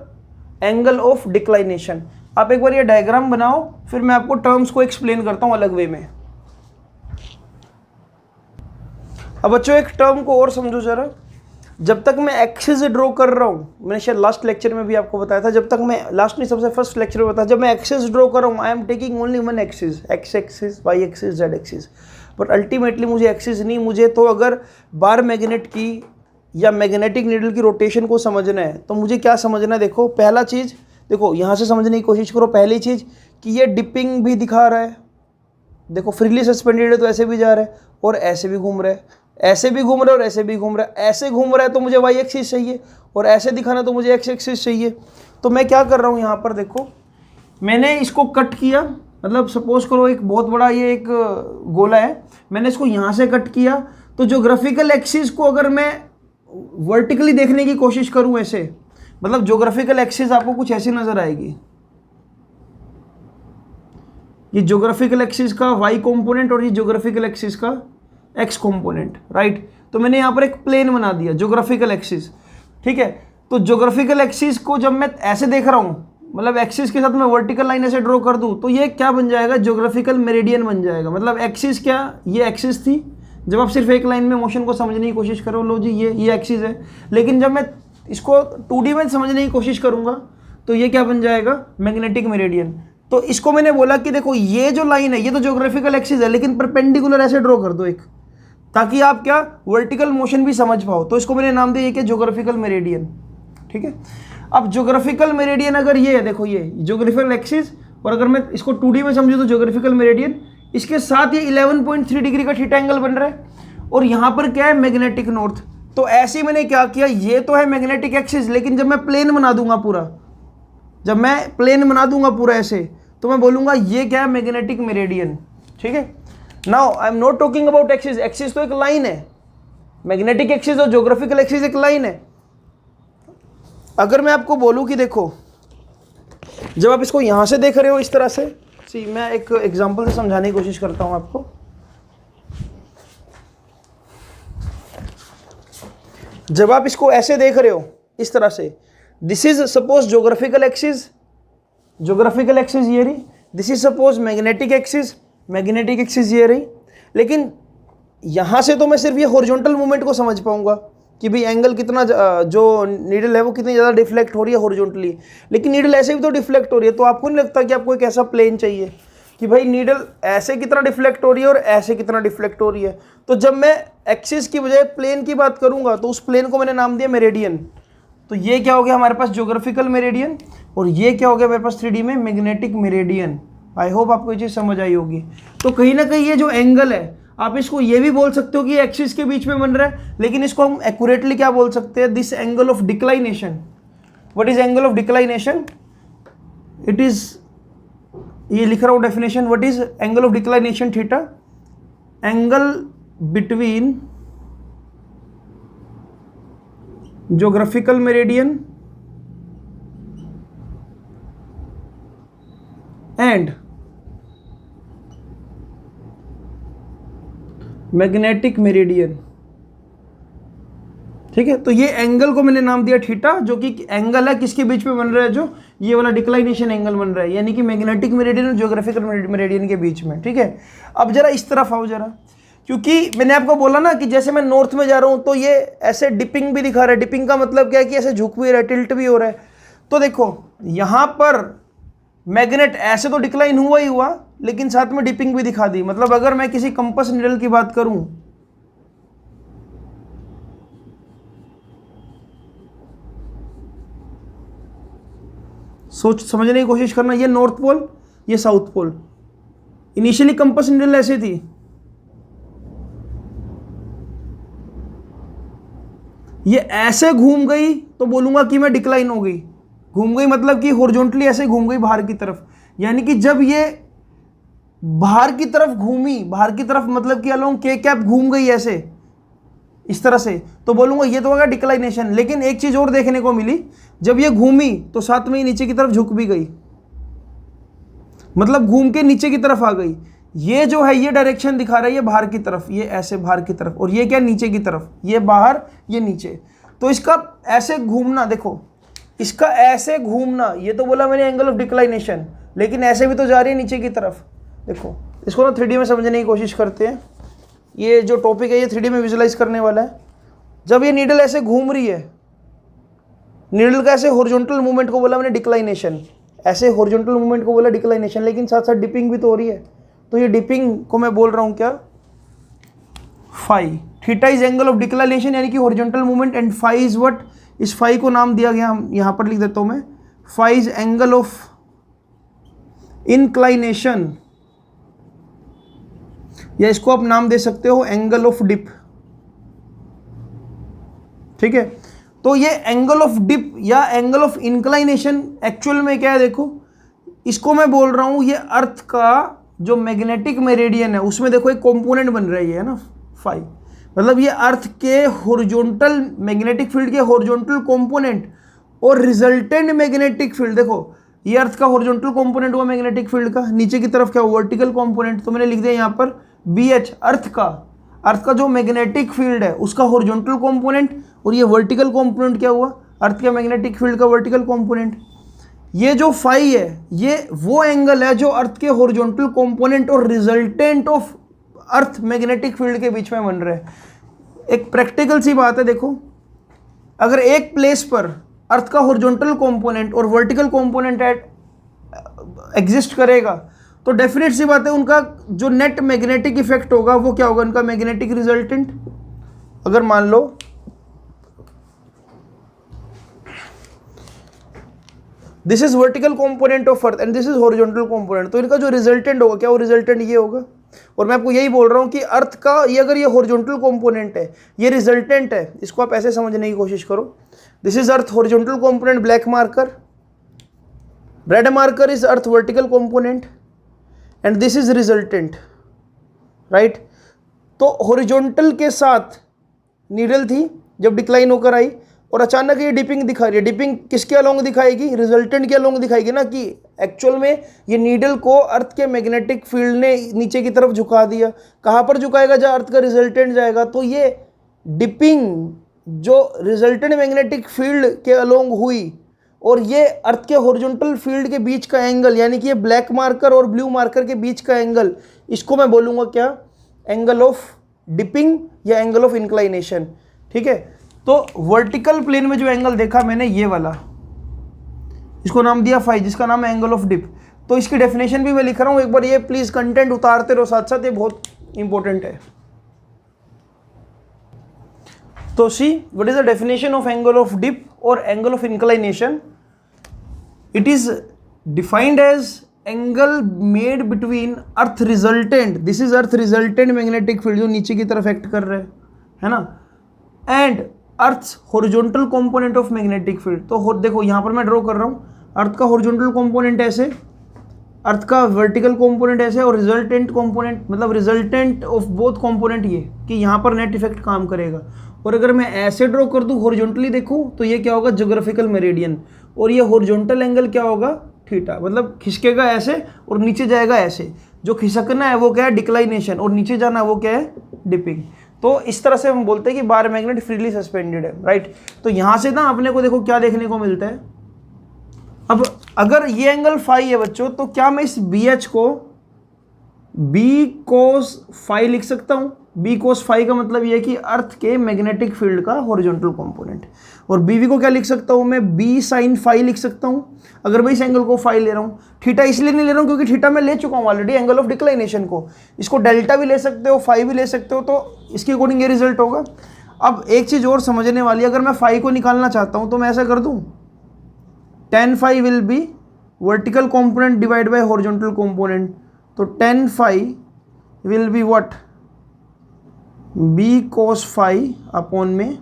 एंगल ऑफ डिक्लाइनेशन। आप एक बार ये डायग्राम बनाओ, फिर मैं आपको टर्म्स को एक्सप्लेन करता हूँ अलग वे में। अब बच्चों एक टर्म को और समझो जरा, जब तक मैं एक्सिस ड्रॉ कर रहा हूँ, मैंने शायद लास्ट लेक्चर में भी आपको बताया था, जब तक मैं लास्ट नहीं सबसे फर्स्ट लेक्चर में बताया, जब मैं एक्सिस ड्रॉ कर रहा हूँ I am taking only one axis, X axis, Y axis, Z axis. But ultimately मुझे एक्सिस नहीं, मुझे तो अगर बार मैग्नेट की या मैग्नेटिक नीडल की रोटेशन को समझना है तो मुझे क्या समझना है। देखो पहला चीज़, देखो यहाँ से समझने की कोशिश करो। पहली चीज़ कि ये डिपिंग भी दिखा रहा है, देखो फ्रीली सस्पेंडेड है तो ऐसे भी जा रहा है और ऐसे भी घूम रहा है, ऐसे भी घूम रहा है और ऐसे भी घूम रहा है। ऐसे घूम रहा है तो मुझे वाई एक्सिस चाहिए और ऐसे दिखाना तो मुझे एक्स एक्सिस चाहिए। तो मैं क्या कर रहा हूँ यहाँ पर, देखो मैंने इसको कट किया, मतलब सपोज करो एक बहुत बड़ा ये एक गोला है, मैंने इसको यहाँ से कट किया, तो ज्योग्राफिकल एक्सिस को अगर मैं वर्टिकली देखने की कोशिश करूँ ऐसे, मतलब ज्योग्राफिकल एक्सिस आपको कुछ ऐसी नजर आएगी, ये ज्योग्राफिकल एक्सिस का वाई कंपोनेंट और ये ज्योग्राफिकल एक्सिस का एक्स कंपोनेंट, राइट। तो मैंने यहाँ पर एक प्लेन बना दिया ज्योग्राफिकल एक्सिस, ठीक है। तो ज्योग्राफिकल एक्सिस को जब मैं ऐसे देख रहा हूँ, मतलब एक्सिस के साथ मैं वर्टिकल लाइन ऐसे ड्रॉ कर दूँ, तो ये क्या बन जाएगा, ज्योग्राफिकल मेरिडियन बन जाएगा। मतलब एक्सिस क्या, ये एक्सिस थी, जब आप सिर्फ एक लाइन में मोशन को समझने की कोशिश करो, लो जी ये एक्सिस है, लेकिन जब मैं इसको 2D में समझने की कोशिश करूँगा तो ये क्या बन जाएगा, मैग्नेटिक मेरिडियन। तो इसको मैंने बोला कि देखो ये जो लाइन है ये तो ज्योग्राफिकल एक्सिस है, लेकिन परपेंडिकुलर ऐसे ड्रॉ कर दो एक, ताकि आप क्या वर्टिकल मोशन भी समझ पाओ। तो इसको मैंने नाम दिया कि ज्योग्राफिकल मेरिडियन, ठीक है। अब ज्योग्राफिकल मेरिडियन अगर ये है, देखो ये ज्योग्राफिकल एक्सिस, और अगर मैं इसको 2D में समझूँ तो ज्योग्राफिकल मेरिडियन, इसके साथ ये 11.3 डिग्री का थीटा एंगल बन रहा है, और यहाँ पर क्या है, मैग्नेटिक नॉर्थ। तो ऐसे ही मैंने क्या किया, ये तो है मैग्नेटिक एक्सिस, लेकिन जब मैं प्लेन बना दूंगा पूरा, जब मैं प्लेन बना दूंगा पूरा ऐसे, तो मैं बोलूंगा ये क्या है, मैग्नेटिक मेरिडियन, ठीक है। Now I am not talking about axis, axis तो एक लाइन है, मैग्नेटिक एक्सिस और ज्योग्राफिकल एक्सिस एक लाइन है। अगर मैं आपको बोलूं कि देखो जब आप इसको यहां से देख रहे हो इस तरह से, सी मैं एक एग्जांपल से समझाने की कोशिश करता हूं आपको। जब आप इसको ऐसे देख रहे हो इस तरह से, this is suppose geographical axis, geographical axis ये रही, this is suppose magnetic axis, magnetic axis ये रही। लेकिन यहाँ से तो मैं सिर्फ ये हॉरिजॉन्टल मूवमेंट को समझ पाऊंगा कि भाई एंगल कितना, जो नीडल है वो कितनी ज़्यादा डिफ्लेक्ट हो रही है हॉरिजॉन्टली, लेकिन नीडल ऐसे भी तो डिफ्लेक्ट हो रही है। तो आपको नहीं लगता कि आपको एक ऐसा प्लेन चाहिए कि भाई नीडल ऐसे कितना डिफ्लेक्ट हो रही है और ऐसे कितना डिफ्लेक्ट हो रही है। तो जब मैं एक्सिस की बजाय प्लेन की बात करूँगा तो उस प्लेन को मैंने नाम दिया मेरिडियन। तो ये क्या हो गया हमारे पास, ज्योग्राफिकल मेरिडियन, और ये क्या हो गया मेरे पास 3D में, मैग्नेटिक मेरिडियन। आई होप आपको ये चीज़ समझ आई होगी। तो कहीं ना कहीं ये जो एंगल है, आप इसको ये भी बोल सकते हो कि एक्सिस के बीच में बन रहा है, लेकिन इसको हम एक्यूरेटली क्या बोल सकते हैं, this angle of declination. What is angle of declination, it is, ये लिख रहा हूँ definition, what is angle of declination, theta, angle between geographical meridian and magnetic meridian. ठीक है, तो ये एंगल को मैंने नाम दिया थीटा, जो कि एंगल है किसके बीच में बन रहा है, जो ये वाला डिक्लाइनेशन एंगल बन रहा है, यानी कि मैग्नेटिक मेरिडियन और ज्योग्राफिकल मेरिडियन के बीच में। ठीक है, अब जरा इस तरफ आओ जरा, क्योंकि मैंने आपको बोला ना कि जैसे मैं नॉर्थ में जा रहा हूं तो ये ऐसे डिपिंग भी दिखा रहा है। डिपिंग का मतलब क्या है कि ऐसे झुक भी रहा है, टिल्ट भी हो रहा है। तो देखो यहां पर मैग्नेट ऐसे तो डिक्लाइन हुआ ही हुआ, लेकिन साथ में डिपिंग भी दिखा दी। मतलब अगर मैं किसी कंपास नीडल की बात करूं, सोच समझने की कोशिश करना, ये नॉर्थ पोल, ये south pole. Initially compass needle ऐसे थी, ये ऐसे घूम गई तो बोलूंगा कि मैं डिक्लाइन हो गई। घूम गई मतलब कि हॉरिजॉन्टली ऐसे घूम गई बाहर की तरफ, यानी कि जब ये बाहर की तरफ घूमी, बाहर की तरफ मतलब कि अलोंग के कैप घूम गई ऐसे इस तरह से, तो बोलूंगा ये तो होगा डिक्लाइनेशन। लेकिन एक चीज और देखने को मिली, जब ये घूमी तो साथ में ही नीचे की तरफ झुक भी गई, मतलब घूम के नीचे की तरफ आ गई। ये जो है ये डायरेक्शन दिखा रहा है ये बाहर की तरफ, ये ऐसे बाहर की तरफ, और ये क्या नीचे की तरफ, ये बाहर ये नीचे। तो इसका ऐसे घूमना, देखो इसका ऐसे घूमना, ये तो बोला मैंने एंगल ऑफ डिक्लाइनेशन, लेकिन ऐसे भी तो जा रही है नीचे की तरफ। देखो इसको ना 3D में समझने की कोशिश करते हैं। ये जो टॉपिक है ये 3D में विजुलाइज करने वाला है। जब ये नीडल ऐसे घूम रही है, नीडल का ऐसे हॉरिजॉन्टल मूवमेंट को बोला मैंने डिक्लाइनेशन, ऐसे हॉरिजॉन्टल मूवमेंट को बोला डिक्लाइनेशन, लेकिन साथ साथ डिपिंग भी तो हो रही है। तो ये डिपिंग को मैं बोल रहा हूं क्या, phi. Theta is angle of declination यानी कि horizontal movement, and phi is what, इस फाई को नाम दिया गया, हम यहां पर लिख देता हूं मैं, phi is angle of inclination, या इसको आप नाम दे सकते हो एंगल ऑफ डिप। ठीक है, तो ये एंगल ऑफ डिप या एंगल ऑफ इंक्लाइनेशन एक्चुअल में क्या है, देखो इसको मैं बोल रहा हूं, ये अर्थ का जो मैग्नेटिक मेरिडियन है उसमें देखो एक कंपोनेंट बन रही है ना फाई, मतलब ये अर्थ के हॉरिजॉन्टल मैग्नेटिक फील्ड के हॉरिजॉन्टल कंपोनेंट और रिजल्टेंट मैग्नेटिक फील्ड। देखो ये अर्थ का हॉरिजॉन्टल कंपोनेंट हुआ मैग्नेटिक फील्ड का, नीचे की तरफ क्या वर्टिकल कंपोनेंट, तो मैंने लिख दिया यहाँ पर BH, अर्थ का जो मैग्नेटिक फील्ड है उसका हॉरिजॉन्टल कंपोनेंट, और ये वर्टिकल कंपोनेंट क्या हुआ, अर्थ के मैग्नेटिक फील्ड का वर्टिकल कंपोनेंट। ये जो फाई है ये वो एंगल है जो अर्थ के हॉरिजॉन्टल कंपोनेंट और resultant of earth magnetic field के बीच में बन रहा है। एक प्रैक्टिकल सी बात है, देखो अगर एक प्लेस पर अर्थ का हॉरिजॉन्टल कंपोनेंट और वर्टिकल कंपोनेंट एग्जिस्ट करेगा, तो डेफिनेट सी बात है उनका जो नेट मैग्नेटिक इफेक्ट होगा वो क्या होगा, उनका मैग्नेटिक रिजल्टेंट। अगर मान लो this is vertical component of earth and this is horizontal component, तो इनका जो रिजल्टेंट होगा क्या, वो रिजल्टेंट ये होगा। और मैं आपको यही बोल रहा हूं कि अर्थ का ये अगर ये हॉरिजॉन्टल कंपोनेंट है, ये रिजल्टेंट है, इसको आप ऐसे समझने की कोशिश करो, this is earth horizontal component black marker, red marker is earth vertical component and this is resultant, right. तो हॉरिजॉन्टल के साथ नीडल थी जब डिक्लाइन होकर आई, और अचानक ये डिपिंग दिखा रही है। डिपिंग किसके अलोंग दिखाएगी, रिजल्टेंट के अलोंग दिखाएगी ना, कि एक्चुअल में ये नीडल को अर्थ के मैग्नेटिक फील्ड ने नीचे की तरफ झुका दिया। कहाँ पर झुकाएगा, जहाँ अर्थ का रिजल्टेंट जाएगा। तो ये डिपिंग जो रिजल्टेंट मैग्नेटिक फील्ड के अलोंग हुई और ये अर्थ के हॉरिजॉन्टल फील्ड के बीच का एंगल, यानी कि ये ब्लैक मार्कर और ब्लू मार्कर के बीच का एंगल, इसको मैं बोलूँगा क्या, एंगल ऑफ डिपिंग या एंगल ऑफ इंक्लाइनेशन। ठीक है, तो वर्टिकल प्लेन में जो एंगल देखा मैंने ये वाला, इसको नाम दिया फाई, जिसका नाम है एंगल ऑफ डिप। तो इसकी डेफिनेशन भी मैं लिख रहा हूं, एक बार ये प्लीज कंटेंट उतारते रहो साथ साथ, ये बहुत इंपॉर्टेंट है। तो see what is the definition of angle of dip or angle of inclination. It is defined as angle made between earth resultant, this is earth resultant magnetic field जो नीचे की तरफ एक्ट कर रहे है ना, and earth horizontal component of magnetic field. तो देखो यहाँ पर मैं ड्रॉ कर रहा हूँ, अर्थ का हॉरिजॉन्टल कंपोनेंट ऐसे, अर्थ का वर्टिकल कंपोनेंट ऐसे, और रिजल्टेंट कंपोनेंट मतलब रिजल्टेंट ऑफ बोथ कंपोनेंट ये कि यहाँ पर नेट इफेक्ट काम करेगा। और अगर मैं ऐसे ड्रॉ कर दूँ हॉरिजॉन्टली देखूँ तो ये क्या होगा, ज्योग्राफिकल मेरिडियन, और ये हॉरिजॉन्टल एंगल क्या होगा, थीटा, मतलब खिसकेगा ऐसे और नीचे जाएगा ऐसे। जो खिसकना है वो क्या है, डिक्लाइनेशन, और नीचे जाना वो क्या है, डिपिंग। तो इस तरह से हम बोलते हैं कि बार मैग्नेट फ्रीली सस्पेंडेड है, राइट। तो यहां से ना अपने को देखो क्या देखने को मिलता है। अब अगर ये एंगल फाई है बच्चों, तो क्या मैं इस बी एच को बी कोस फाई लिख सकता हूं। बी कोस फाई का मतलब ये है कि अर्थ के मैग्नेटिक फील्ड का हॉरिजॉन्टल कंपोनेंट। और बीवी को क्या लिख सकता हूं मैं, बी साइन फाई लिख सकता हूं। अगर मैं इस एंगल को फाई ले रहा हूं, थीटा इसलिए नहीं ले रहा हूं क्योंकि थीटा मैं ले चुका हूं ऑलरेडी, एंगल ऑफ डिक्लाइनेशन को। इसको डेल्टा भी ले सकते हो, फाई भी ले सकते हो, तो इसके अकॉर्डिंग ये रिजल्ट होगा। अब एक चीज और समझने वाली, अगर मैं फाई को निकालना चाहता हूं तो मैं ऐसा कर दूं, tan phi will be vertical component divide by horizontal component. तो tan phi will be what, B cos phi upon में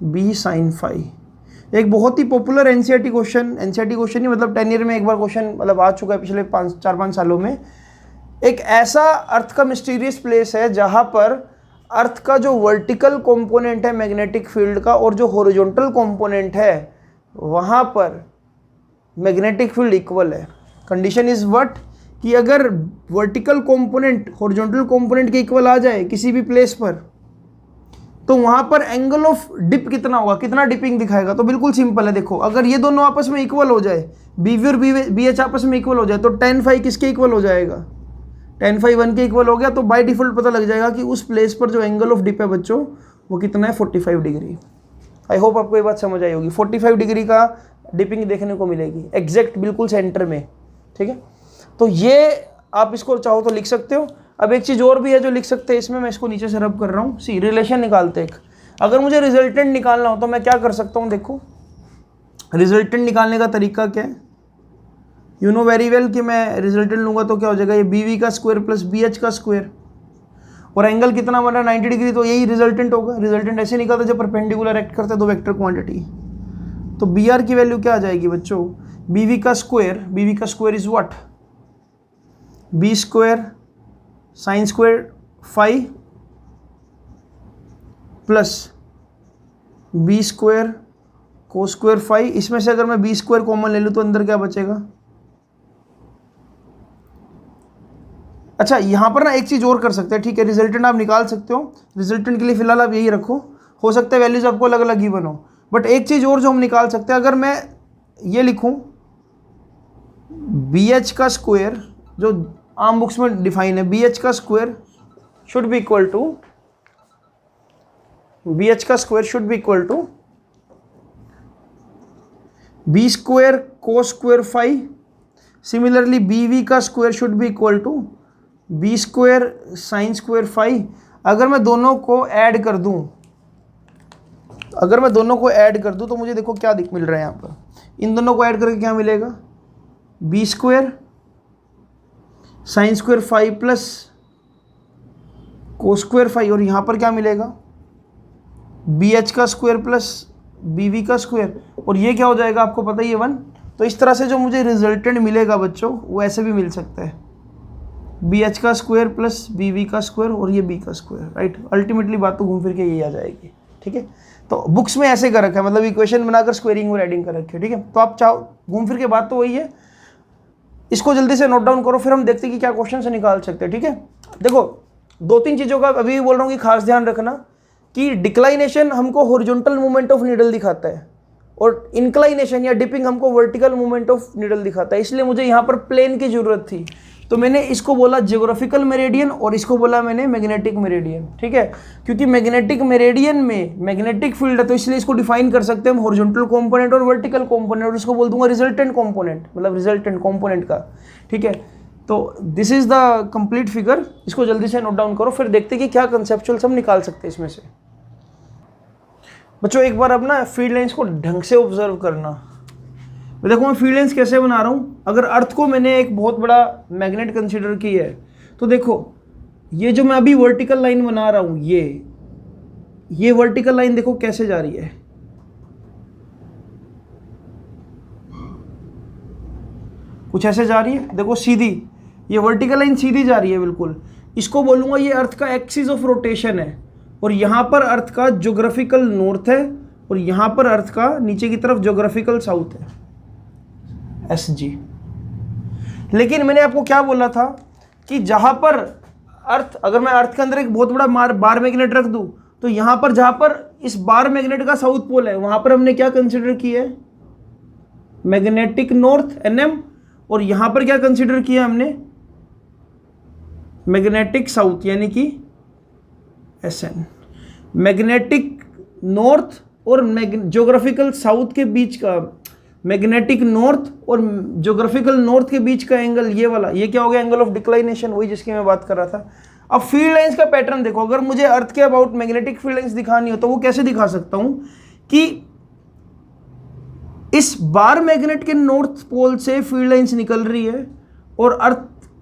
बी साइन फाई। एक बहुत ही पॉपुलर एनसीईआरटी क्वेश्चन ही मतलब 10 ईयर में एक बार क्वेश्चन मतलब आ चुका है पिछले 4-5 सालों में। एक ऐसा अर्थ का मिस्टीरियस प्लेस है जहां पर अर्थ का जो वर्टिकल कंपोनेंट है मैग्नेटिक फील्ड का और जो हॉरिजॉन्टल कंपोनेंट है वहां पर मैग्नेटिक फील्ड इक्वल है। कंडीशन इज व्हाट, कि अगर वर्टिकल कंपोनेंट हॉरिजॉन्टल कंपोनेंट के इक्वल आ जाए किसी भी प्लेस पर, तो वहां पर एंगल ऑफ डिप कितना होगा, कितना डिपिंग दिखाएगा। तो बिल्कुल सिंपल है, देखो अगर ये दोनों आपस में इक्वल हो जाए, बीवी और बी एच आपस में इक्वल हो जाए, तो tan फाई किसके इक्वल हो जाएगा, tan फाई 1 के इक्वल हो गया। तो बाय डिफॉल्ट पता लग जाएगा कि उस प्लेस पर जो एंगल ऑफ डिप है बच्चों वो कितना है, 45 डिग्री। आई होप आपको ये बात समझ आई होगी। 45 डिग्री का डिपिंग देखने को मिलेगी एग्जैक्ट बिल्कुल सेंटर में, ठीक है। तो ये आप इसको चाहो तो लिख सकते हो। अब एक चीज़ और भी है जो लिख सकते हैं इसमें, मैं इसको नीचे से रब कर रहा हूँ। सी रिलेशन निकालते हैं। अगर मुझे रिजल्टेंट निकालना हो तो मैं क्या कर सकता हूँ, देखो रिजल्टेंट निकालने का तरीका क्या है। यू नो वेरी वेल कि मैं रिजल्टेंट लूँगा तो क्या हो जाएगा, ये बी वी का स्क्वायर प्लस बी एच का स्क्वायर, और एंगल कितना बना 90 डिग्री, तो यही रिजल्टेंट होगा। रिजल्टेंट ऐसे निकालते जब परपेंडिकुलर एक्ट करते हैं दो वेक्टर क्वांटिटी। तो बी आर की वैल्यू क्या आ जाएगी बच्चों, बी वी का square is what, B square sine square phi plus B square cos square phi. इसमें से अगर मैं बी स्क्वायर कॉमन ले लूँ तो अंदर क्या बचेगा। अच्छा यहाँ पर ना एक चीज़ और कर सकते हैं, ठीक है, रिजल्टेंट आप निकाल सकते हो। रिजल्टेंट के लिए फिलहाल आप यही रखो, हो सकता है वैल्यूज आपको अलग अलग गिवन हो। बट एक चीज़ और जो हम निकाल सकते हैं, अगर मैं ये लिखूँ बी एच का स्क्वायर, जो आम बुक्स में डिफाइन है, बी एच का square should be equal to, B H का square should be equal to B square cos square phi. Similarly B V का square should be equal to B square sine square phi. अगर मैं दोनों को add कर दूं, तो मुझे देखो क्या मिल रहा है यहाँ पर। इन दोनों को ऐड करके क्या मिलेगा, B square sine square phi plus cos square phi, और यहाँ पर क्या मिलेगा, बी एच का स्क्वायर प्लस बी वी का स्क्वायर, और ये क्या हो जाएगा आपको पता ही है 1। तो इस तरह से जो मुझे रिजल्टेंट मिलेगा बच्चों वो ऐसे भी मिल सकता है, बी एच का स्क्वायर प्लस बी वी का स्क्वायर और ये बी का स्क्वायर, राइट। अल्टीमेटली बात तो घूम फिर के यही आ जाएगी, ठीक है। तो बुक्स में ऐसे कर रखा है, मतलब इक्वेशन बनाकर स्क्वेयरिंग और एडिंग कर रखी है, ठीक है। तो आप चाहो घूम फिर के बात तो वही है। इसको जल्दी से नोट डाउन करो, फिर हम देखते हैं कि क्या क्वेश्चन से निकाल सकते हैं, ठीक है। देखो 2-3 चीज़ों का अभी भी बोल रहा हूँ कि खास ध्यान रखना कि डिक्लाइनेशन हमको हॉरिजॉन्टल मूवमेंट ऑफ नीडल दिखाता है और इंक्लाइनेशन या डिपिंग हमको वर्टिकल मूवमेंट ऑफ नीडल दिखाता है। इसलिए मुझे यहाँ पर प्लेन की जरूरत थी, तो मैंने इसको बोला ज्योग्राफिकल मेरिडियन और इसको बोला मैंने मैग्नेटिक मेरिडियन, ठीक है। क्योंकि मैग्नेटिक मेरिडियन में मैग्नेटिक फील्ड है तो इसलिए इसको डिफाइन कर सकते हैं हम हॉरिजॉन्टल कंपोनेंट और वर्टिकल कंपोनेंट, और इसको बोल दूंगा रिजल्टेंट कंपोनेंट, मतलब रिजल्टेंट कंपोनेंट का, ठीक है। तो this is the complete figure. इसको जल्दी से नोट डाउन करो, फिर देखते हैं कि क्या कंसेप्चुअल्स हम निकाल सकते हैं इसमें से। बच्चों एक बार अब ना फील्ड लाइंस को ढंग से ऑब्जर्व करना। देखो मैं फील्ड लाइंस कैसे बना रहा हूँ। अगर अर्थ को मैंने एक बहुत बड़ा मैग्नेट कंसीडर की है तो देखो ये जो मैं अभी वर्टिकल लाइन बना रहा हूँ, ये वर्टिकल लाइन देखो कैसे जा रही है, कुछ ऐसे जा रही है, देखो सीधी, ये वर्टिकल लाइन सीधी जा रही है बिल्कुल। इसको बोलूँगा ये अर्थ का एक्सिस ऑफ रोटेशन है, और यहाँ पर अर्थ का ज्योग्राफिकल नॉर्थ है और यहाँ पर अर्थ का नीचे की तरफ ज्योग्राफिकल साउथ है, SG, लेकिन मैंने आपको क्या बोला था कि जहाँ पर अर्थ, अगर मैं अर्थ के अंदर एक बहुत बड़ा बार मैग्नेट रख दूँ तो यहाँ पर जहाँ पर इस बार मैग्नेट का साउथ पोल है वहाँ पर हमने क्या कंसिडर किया है, मैग्नेटिक नॉर्थ NM, और यहाँ पर क्या कंसिडर किया हमने, मैग्नेटिक साउथ यानी कि SN। मैग्नेटिक नॉर्थ और ज्योग्राफिकल साउथ के बीच का, मैग्नेटिक नॉर्थ और ज्योग्राफिकल नॉर्थ के बीच का एंगल ये वाला, ये क्या हो गया, एंगल ऑफ डिक्लाइनेशन, वही जिसकी मैं बात कर रहा था। अब फील्ड लाइंस का पैटर्न देखो, अगर मुझे अर्थ के अबाउट मैग्नेटिक फील्ड लाइंस दिखानी हो तो वो कैसे दिखा सकता हूं कि इस बार मैग्नेट के नॉर्थ पोल से फील्ड लाइंस निकल रही है और अर्थ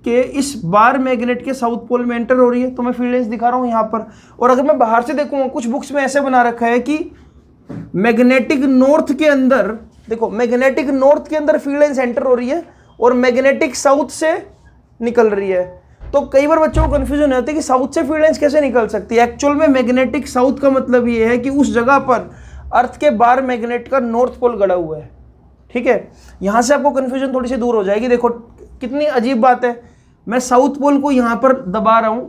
के इस बार मैग्नेट के साउथ पोल में एंटर हो रही है, तो मैं फील्ड लाइंस दिखा रहा हूं यहां पर। और अगर मैं बाहर से देखूंगा, कुछ बुक्स में ऐसे बना रखा है कि मैग्नेटिक नॉर्थ के अंदर, देखो मैग्नेटिक नॉर्थ के अंदर फील्ड लाइंस एंटर हो रही है और मैग्नेटिक साउथ से निकल रही है। तो कई बार बच्चों को कंफ्यूजन होती है कि साउथ से फील्ड लाइंस कैसे निकल सकती है। एक्चुअल में मैग्नेटिक साउथ का मतलब ये है कि उस जगह पर अर्थ के बार मैग्नेट का नॉर्थ पोल गड़ा हुआ है, ठीक है। यहां से आपको कंफ्यूजन थोड़ी सी दूर हो जाएगी। देखो कितनी अजीब बात है, मैं साउथ पोल को यहां पर दबा रहा हूं,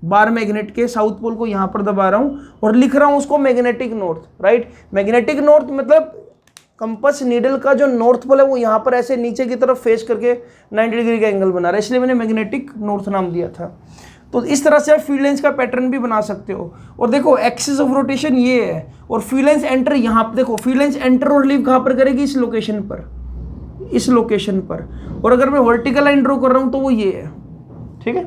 बार मैग्नेट के साउथ पोल को यहां पर दबा रहा हूं और लिख रहा हूं उसको magnetic north, right. Magnetic north मतलब कंपास नीडल का जो नॉर्थ पोल है वो यहाँ पर ऐसे नीचे की तरफ फेस करके 90 डिग्री का एंगल बना रहा है, इसलिए मैंने मैग्नेटिक नॉर्थ नाम दिया था। तो इस तरह से आप फील्ड लाइंस का पैटर्न भी बना सकते हो। और देखो एक्सिस ऑफ रोटेशन ये है और फील्ड लाइंस एंटर यहाँ पर, देखो फील्ड लाइंस एंटर और लीव कहाँ पर करेगी, इस लोकेशन पर, इस लोकेशन पर। और अगर मैं वर्टिकल लाइन ड्रॉ कर रहा हूँ तो वो ये है, ठीक है।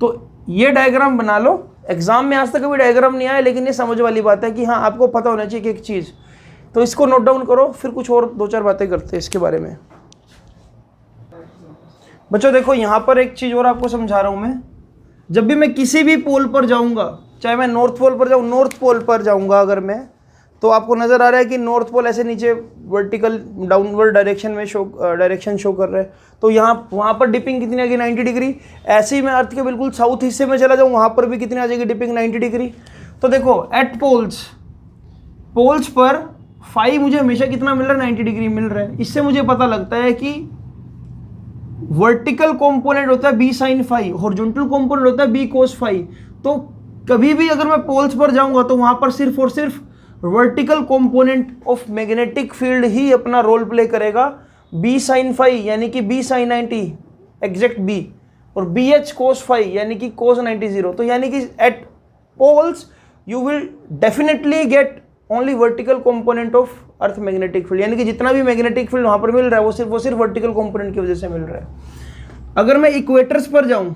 तो ये डायग्राम बना लो। एग्जाम में आज तक कभी डायग्राम नहीं आया, लेकिन ये समझ वाली बात है कि हाँ आपको पता होना चाहिए कि एक चीज़, तो इसको नोट डाउन करो, फिर कुछ और दो चार बातें करते हैं इसके बारे में। बच्चों देखो यहाँ पर एक चीज़ और आपको समझा रहा हूँ मैं, जब भी मैं किसी भी पोल पर जाऊँगा, चाहे मैं नॉर्थ पोल पर जाऊँ, नॉर्थ पोल पर जाऊँगा अगर मैं, तो आपको नज़र आ रहा है कि नॉर्थ पोल ऐसे नीचे वर्टिकल डाउनवर्ड डायरेक्शन में डायरेक्शन शो कर रहा है। तो यहाँ वहाँ पर डिपिंग कितनी आ गई, 90 डिग्री। ऐसे ही मैं अर्थ के बिल्कुल साउथ हिस्से में चला जाऊँ, वहाँ पर भी कितनी आ जाएगी डिपिंग, 90 डिग्री। तो देखो एट पोल्स पर फाई मुझे हमेशा कितना मिल रहा है, 90 डिग्री मिल रहा है। इससे मुझे पता लगता है कि वर्टिकल कंपोनेंट होता है B sine phi, horizontal component होता है बी कोस फाई। तो कभी भी अगर मैं पोल्स पर जाऊंगा तो वहां पर सिर्फ और सिर्फ vertical component of magnetic field ही अपना रोल प्ले करेगा, बी साइन फाई यानी कि बी साइन 90 एग्जैक्ट बी, और बी एच कोस फाई यानी कि कोस 90 0। तो यानी कि at poles you will definitely get only vertical component of earth magnetic field, यानी कि जितना भी मैग्नेटिक फील्ड वहां पर मिल रहा है वो सिर्फ वर्टिकल कंपोनेंट की वजह से मिल रहा है। अगर मैं इक्वेटर्स पर जाऊं,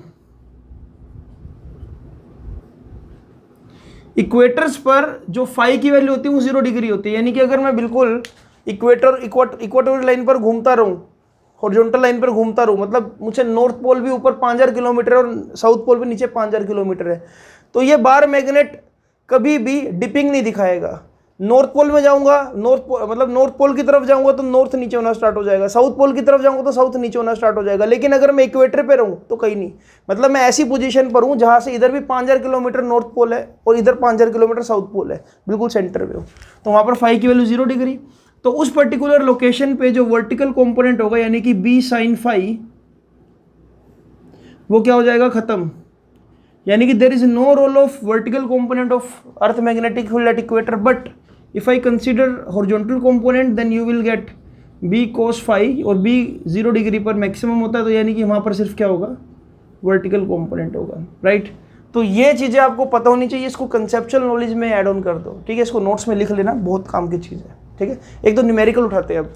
इक्वेटर्स पर जो फाई की वैल्यू होती है वो 0 डिग्री होती है। यानी कि अगर मैं बिल्कुल इक्वेटोरियल लाइन पर घूमता रहूं, हॉरिजॉन्टल लाइन पर घूमता रहूं, मतलब मुझे नॉर्थ पोल भी ऊपर 5000 किलोमीटर और साउथ पोल भी नीचे 5000 किलोमीटर है, तो ये बार मैग्नेट कभी भी डिपिंग नहीं दिखाएगा। नॉर्थ पोल में जाऊंगा, नॉर्थ पोल की तरफ जाऊंगा तो नॉर्थ नीचे होना स्टार्ट हो जाएगा, साउथ पोल की तरफ जाऊंगा तो साउथ नीचे होना स्टार्ट हो जाएगा। लेकिन अगर मैं इक्वेटर पे रहूं तो कहीं नहीं, मतलब मैं ऐसी पोजीशन पर हूं जहां से इधर भी 5000 किलोमीटर नॉर्थ पोल है और इधर 5000 किलोमीटर साउथ पोल है, बिल्कुल सेंटर पे हूं, तो वहां पर फाई की वैल्यू 0 डिग्री। तो उस पर्टिकुलर लोकेशन पे जो वर्टिकल कॉम्पोनेंट होगा यानी कि बी साइन फाई, वो क्या हो जाएगा, खत्म। यानी कि there is no role of vertical component of earth magnetic field at equator, but if I consider horizontal component then you will get b cos phi, और b 0 डिग्री पर maximum होता है, तो यानी कि वहाँ पर सिर्फ क्या होगा, वर्टिकल कंपोनेंट होगा, राइट। तो ये चीज़ें आपको पता होनी चाहिए, इसको कंसेप्चुअल नॉलेज में ऐड ऑन कर दो, ठीक है। इसको नोट्स में लिख लेना, बहुत काम की चीज़ है, ठीक है। एक तो न्यूमेरिकल उठाते हैं अब।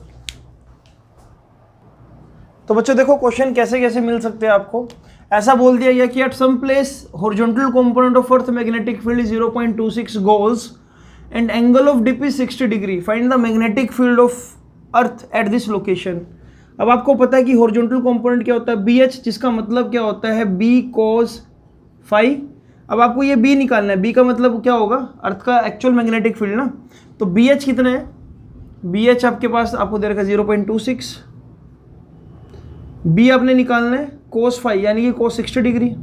तो बच्चों देखो क्वेश्चन कैसे कैसे मिल सकते हैं आपको। ऐसा बोल दिया गया कि at some place horizontal component of earth magnetic field is 0.26 gauss and angle of dip is 60 degree, find the magnetic field of earth at this location। अब आपको पता है कि horizontal component क्या होता है, BH, जिसका मतलब क्या होता है B cos phi। अब आपको ये B निकालना है, B का मतलब क्या होगा, अर्थ का एक्चुअल मैग्नेटिक फील्ड ना। तो BH कितना है, BH आपके पास आपको दे रखा 0.26, B आपने निकालना है cos phi यानी कि cos 60 डिग्री।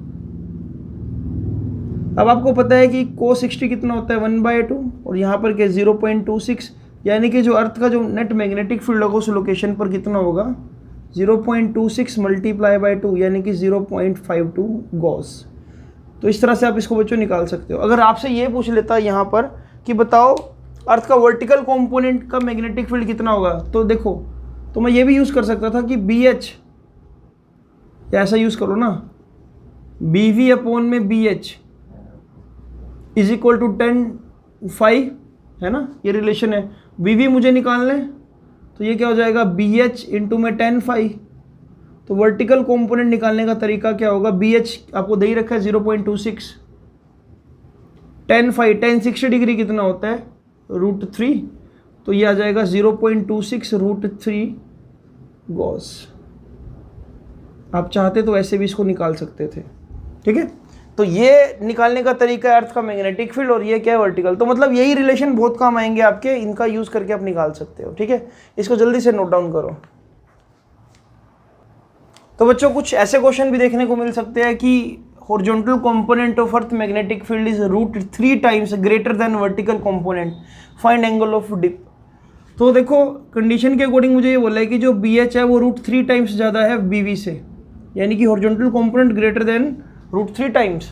अब आपको पता है कि cos 60 कितना होता है, 1/2, और यहाँ पर क्या 0.26, यानी कि जो अर्थ का जो नेट मैग्नेटिक फील्ड होगा उस लोकेशन पर कितना होगा, 0.26 मल्टीप्लाई बाई 2 यानी कि 0.52 गॉस। तो इस तरह से आप इसको बच्चों निकाल सकते हो। अगर आपसे ये पूछ लेता यहाँ पर कि बताओ अर्थ का वर्टिकल कंपोनेंट का मैग्नेटिक फील्ड कितना होगा, तो देखो, तो मैं ये भी यूज़ कर सकता था कि BH, या ऐसा यूज़ करो ना, BV अपॉन में BH इज इक्वल टू 10φ, है ना, ये रिलेशन है। BV मुझे निकालना है, तो ये क्या हो जाएगा, BH इंटू में 10φ। तो वर्टिकल कंपोनेंट निकालने का तरीका क्या होगा, BH आपको दे ही रखा है 0.26, 10φ 1060 डिग्री कितना होता है, √3, तो ये आ जाएगा 0.26 √3 गॉस। आप चाहते तो ऐसे भी इसको निकाल सकते थे, ठीक है। तो ये निकालने का तरीका है अर्थ का मैग्नेटिक फील्ड, और ये क्या है, वर्टिकल। तो मतलब यही रिलेशन बहुत काम आएंगे आपके, इनका यूज करके आप निकाल सकते हो, ठीक है। इसको जल्दी से नोट डाउन करो। तो बच्चों कुछ ऐसे क्वेश्चन भी देखने को मिल सकते हैं कि horizontal component of earth magnetic field is √3 times greater than vertical component, find angle of dip. तो देखो कंडीशन के अकॉर्डिंग मुझे ये बोला है कि जो BH है वो √3 टाइम्स ज़्यादा है BV से, यानी कि horizontal component greater than √3 times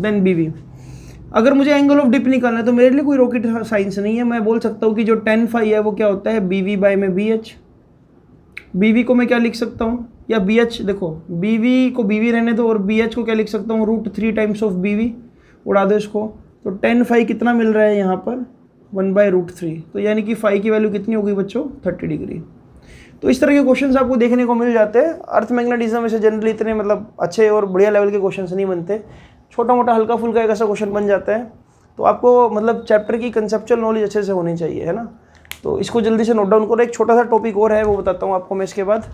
than BV। अगर मुझे एंगल ऑफ डिप निकालना है तो मेरे लिए कोई रॉकेट साइंस नहीं है, मैं बोल सकता हूँ कि जो 10φ है वो क्या होता है, BV बाय में BH। BV को मैं क्या लिख सकता हूँ, या BH, देखो BV को BV रहने दो, और BH को क्या लिख सकता हूँ, √3 टाइम्स ऑफ BV, उड़ा दो इसको। तो 10φ कितना मिल रहा है यहाँ पर, 1/√3, तो यानी कि φ की वैल्यू कितनी होगी बच्चों, 30 डिग्री। तो इस तरह के क्वेश्चंस आपको देखने को मिल जाते हैं। अर्थ मैग्नेटिज्म में से जनरली इतने मतलब अच्छे और बढ़िया लेवल के क्वेश्चंस नहीं बनते, छोटा मोटा हल्का फुल्का एक ऐसा क्वेश्चन बन जाता है। तो आपको मतलब चैप्टर की कंसेप्चुअल नॉलेज अच्छे से होनी चाहिए, है ना। तो इसको जल्दी से नोट डाउन करो। एक छोटा सा टॉपिक और है, वो बताता हूँ आपको मैं इसके बाद।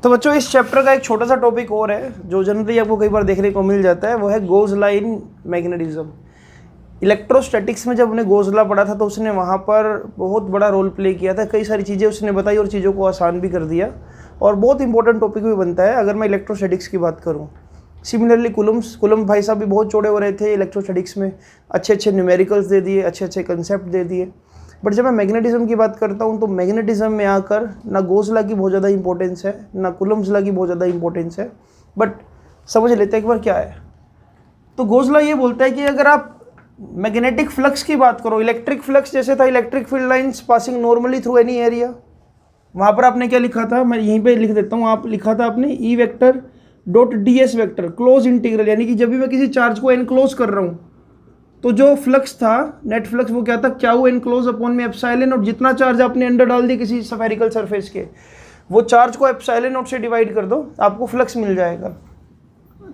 तो बच्चों इस चैप्टर का एक छोटा सा टॉपिक और है जो जनरली आपको कई बार देखने को मिल जाता है, वो है goes law in magnetism. Electrostatics में जब हमने गोज लॉ पढ़ा था तो उसने वहाँ पर बहुत बड़ा रोल प्ले किया था, कई सारी चीज़ें उसने बताई और चीज़ों को आसान भी कर दिया, और बहुत इंपॉर्टेंट टॉपिक भी बनता है अगर मैं इलेक्ट्रोस्टैटिक्स की बात करूँ। सिमिलरली कुलम्ब भाई साहब भी बहुत चौड़े हो रहे थे इलेक्ट्रोस्टैटिक्स में, अच्छे अच्छे न्यूमेरिकल्स दे दिए, अच्छे अच्छे कंसेप्ट दे दिए। बट जब मैं मैग्नेटिज्म की बात करता हूँ तो मैग्नेटिज्म में आकर ना गोज लॉ की बहुत ज़्यादा इंपॉर्टेंस है, ना कुलम्ब्स लॉ की बहुत ज़्यादा इंपॉर्टेंस है। बट समझ लेते हैं एक बार क्या है। तो गोज लॉ ये बोलता है कि अगर आप मैग्नेटिक फ्लक्स की बात करो, इलेक्ट्रिक फ्लक्स जैसे था electric field lines passing normally through any area, वहाँ पर आपने क्या लिखा था, मैं यहीं पे लिख देता हूँ, आप लिखा था आपने E vector dot ds vector close integral, यानी कि जब भी मैं किसी चार्ज को एनक्लोज कर रहा हूँ तो जो फ्लक्स था नेट फ्लक्स वो क्या था, क्यू एनक्लोज अपॉन में एप्सिलॉन, और जितना चार्ज आपने अंदर डाल दी किसी स्फेरिकल सरफेस के, वो चार्ज को एप्सिलॉन नॉट से डिवाइड कर दो, आपको फ्लक्स मिल जाएगा।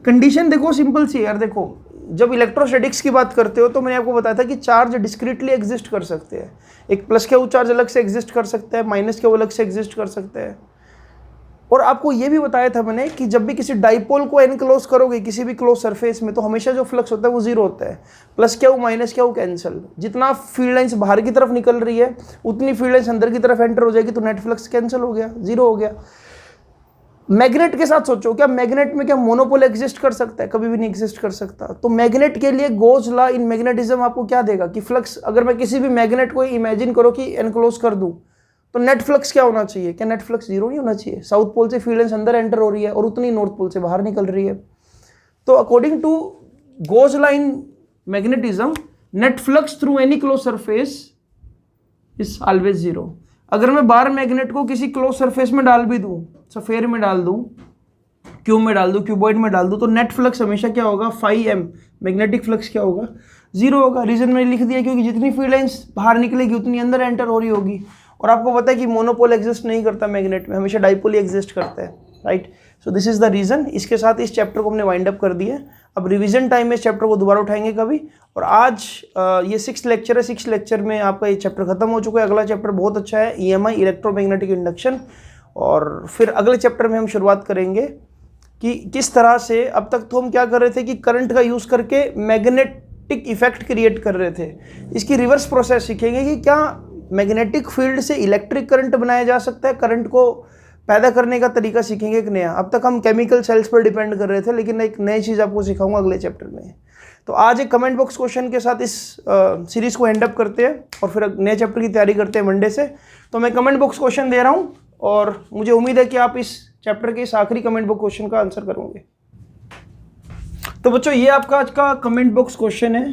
कंडीशन देखो सिंपल सी यार, देखो जब इलेक्ट्रोस्टैटिक्स की बात करते हो तो मैंने आपको बताया था कि चार्ज डिस्क्रीटली एग्जिस्ट कर सकते हैं, एक प्लस के वो चार्ज अलग से एग्जिस्ट कर सकता है, माइनस के वो अलग से एग्जिस्ट कर सकते हैं। और आपको ये भी बताया था मैंने कि जब भी किसी डाइपोल को एनक्लोज करोगे किसी भी क्लोज सरफेस में तो हमेशा जो फ्लक्स होता है वो जीरो होता है, प्लस क्या वो माइनस क्या वो कैंसिल, जितना फील्ड लाइंस बाहर की तरफ निकल रही है उतनी फील्ड लाइंस अंदर की तरफ एंटर हो जाएगी, तो नेट फ्लक्स कैंसिल हो गया, जीरो हो गया। मैग्नेट के साथ सोचो, क्या मैग्नेट में क्या मोनोपोल एग्जिस्ट कर सकता है, कभी भी नहीं एग्जिस्ट कर सकता। तो मैग्नेट के लिए गोज लॉ इन मैग्नेटिज्म आपको क्या देगा कि फ्लक्स, अगर मैं किसी भी मैग्नेट को इमेजिन करो कि एनक्लोज कर दूं तो नेट फ्लक्स क्या होना चाहिए, क्या नेट फ्लक्स जीरो नहीं होना चाहिए, साउथ पोल से फील्ड लाइंस अंदर एंटर हो रही है और उतनी नॉर्थ पोल से बाहर निकल रही है। तो according to gauss law in magnetism net flux through any close surface is always zero. अगर मैं बाहर मैग्नेट को किसी क्लोज सरफेस में डाल भी दूं, सफेयर में डाल दूं, क्यूब में डाल दूं, क्यूबॉइड में डाल दूं, तो नेट फ्लक्स हमेशा क्या होगा, φm, मैग्नेटिक फ्लक्स क्या होगा, जीरो होगा। रीजन मैंने लिख दिया क्योंकि जितनी फील्ड लाइंस बाहर निकलेगी उतनी अंदर एंटर हो रही होगी, और आपको पता है कि मोनोपोल एग्जिस्ट नहीं करता मैग्नेट में, हमेशा डाइपोल ही एग्जिस्ट करता है, right. So this is the reason. इसके साथ इस चैप्टर को हमने वाइंड अप कर दिया। अब रिवीजन टाइम में इस चैप्टर को दोबारा उठाएंगे कभी, और आज ये 6th लेक्चर है, 6th लेक्चर में आपका ये चैप्टर खत्म हो चुका है। अगला चैप्टर बहुत अच्छा है, EMI इलेक्ट्रोमैग्नेटिक इंडक्शन, और फिर अगले चैप्टर में हम शुरुआत करेंगे कि किस तरह से, अब तक तो हम क्या कर रहे थे कि करंट का यूज़ करके मैग्नेटिक इफेक्ट क्रिएट कर रहे थे, इसकी रिवर्स प्रोसेस सीखेंगे कि क्या मैग्नेटिक फील्ड से इलेक्ट्रिक करंट बनाया जा सकता है, करंट को पैदा करने का तरीका सीखेंगे एक नया। अब तक हम केमिकल सेल्स पर डिपेंड कर रहे थे, लेकिन एक नई चीज़ आपको सिखाऊंगा अगले चैप्टर में। तो आज एक कमेंट बॉक्स क्वेश्चन के साथ इस सीरीज़ को एंड अप करते हैं और फिर नए चैप्टर की तैयारी करते हैं मंडे से। तो मैं कमेंट बॉक्स क्वेश्चन दे रहा हूँ, और मुझे उम्मीद है कि आप इस चैप्टर के इस आखिरी कमेंट बॉक्स क्वेश्चन का आंसर करोगे। तो बच्चों ये आपका आज का कमेंट बॉक्स क्वेश्चन है।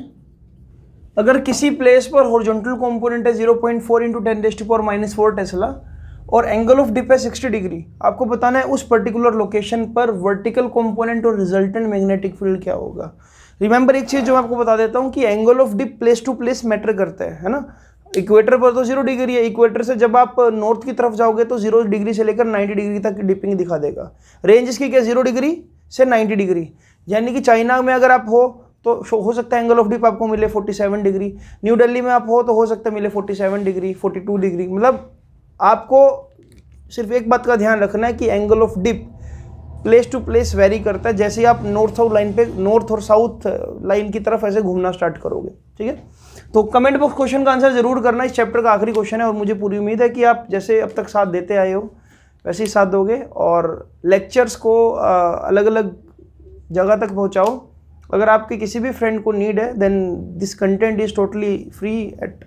अगर किसी प्लेस पर हॉरिजॉन्टल कंपोनेंट है 0.4 × 10⁻⁴ टेस्ला और एंगल ऑफ डिप है 60 डिग्री, आपको बताना है उस पर्टिकुलर लोकेशन पर वर्टिकल कंपोनेंट और रिजल्टेंट मैग्नेटिक फील्ड क्या होगा। रिमेंबर एक चीज जो मैं आपको बता देता हूं कि angle of dip place to place matter करता है ना। इक्वेटर पर तो 0 डिग्री है, इक्वेटर से जब आप नॉर्थ की तरफ जाओगे तो 0 डिग्री से लेकर 90 डिग्री तक डिपिंग दिखा देगा। रेंज इसकी क्या 0 डिग्री से 90 डिग्री, यानी कि चाइना में अगर आप हो तो हो सकता है एंगल ऑफ डिप आपको मिले 47 डिग्री, न्यू दिल्ली में आप हो तो हो सकता है मिले 47 डिग्री 42 डिग्री। मतलब आपको सिर्फ एक बात का ध्यान रखना है कि angle of dip place to place vary करता है। जैसे ही आप नॉर्थ साउथ लाइन पे, नॉर्थ और साउथ लाइन की तरफ ऐसे घूमना स्टार्ट करोगे, ठीक है। तो कमेंट बॉक्स क्वेश्चन का आंसर जरूर करना। इस चैप्टर का आखिरी क्वेश्चन है और मुझे पूरी उम्मीद है कि आप जैसे अब तक साथ देते आए हो वैसे ही साथ दोगे और लेक्चर्स को अलग अलग जगह तक पहुंचाओ। अगर आपके किसी भी फ्रेंड को नीड है then this content is totally free at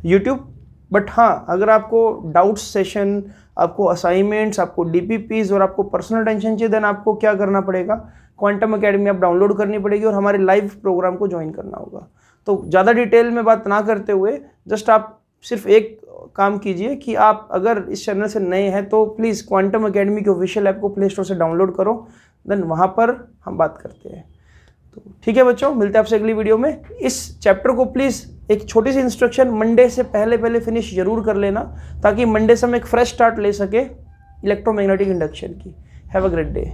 YouTube. But हाँ, अगर आपको डाउट्स सेशन, आपको असाइनमेंट्स, आपको डीपीपीज और आपको पर्सनल टेंशन चाहिए देन आपको क्या करना पड़ेगा, क्वांटम अकेडमी आप डाउनलोड करनी पड़ेगी और हमारे लाइव प्रोग्राम को ज्वाइन करना होगा। तो ज़्यादा डिटेल में बात ना करते हुए जस्ट आप सिर्फ एक काम कीजिए कि आप अगर इस चैनल से नए हैं तो प्लीज़ क्वांटम अकेडमी के ऑफिशियल ऐप को प्ले स्टोर से डाउनलोड करो, देन वहाँ पर हम बात करते हैं। तो ठीक है बच्चों, मिलते हैं आपसे अगली वीडियो में। इस चैप्टर को प्लीज़ एक छोटी सी इंस्ट्रक्शन मंडे से पहले फिनिश जरूर कर लेना ताकि मंडे से हम एक फ्रेश स्टार्ट ले सके इलेक्ट्रोमैग्नेटिक इंडक्शन की। Have a great day.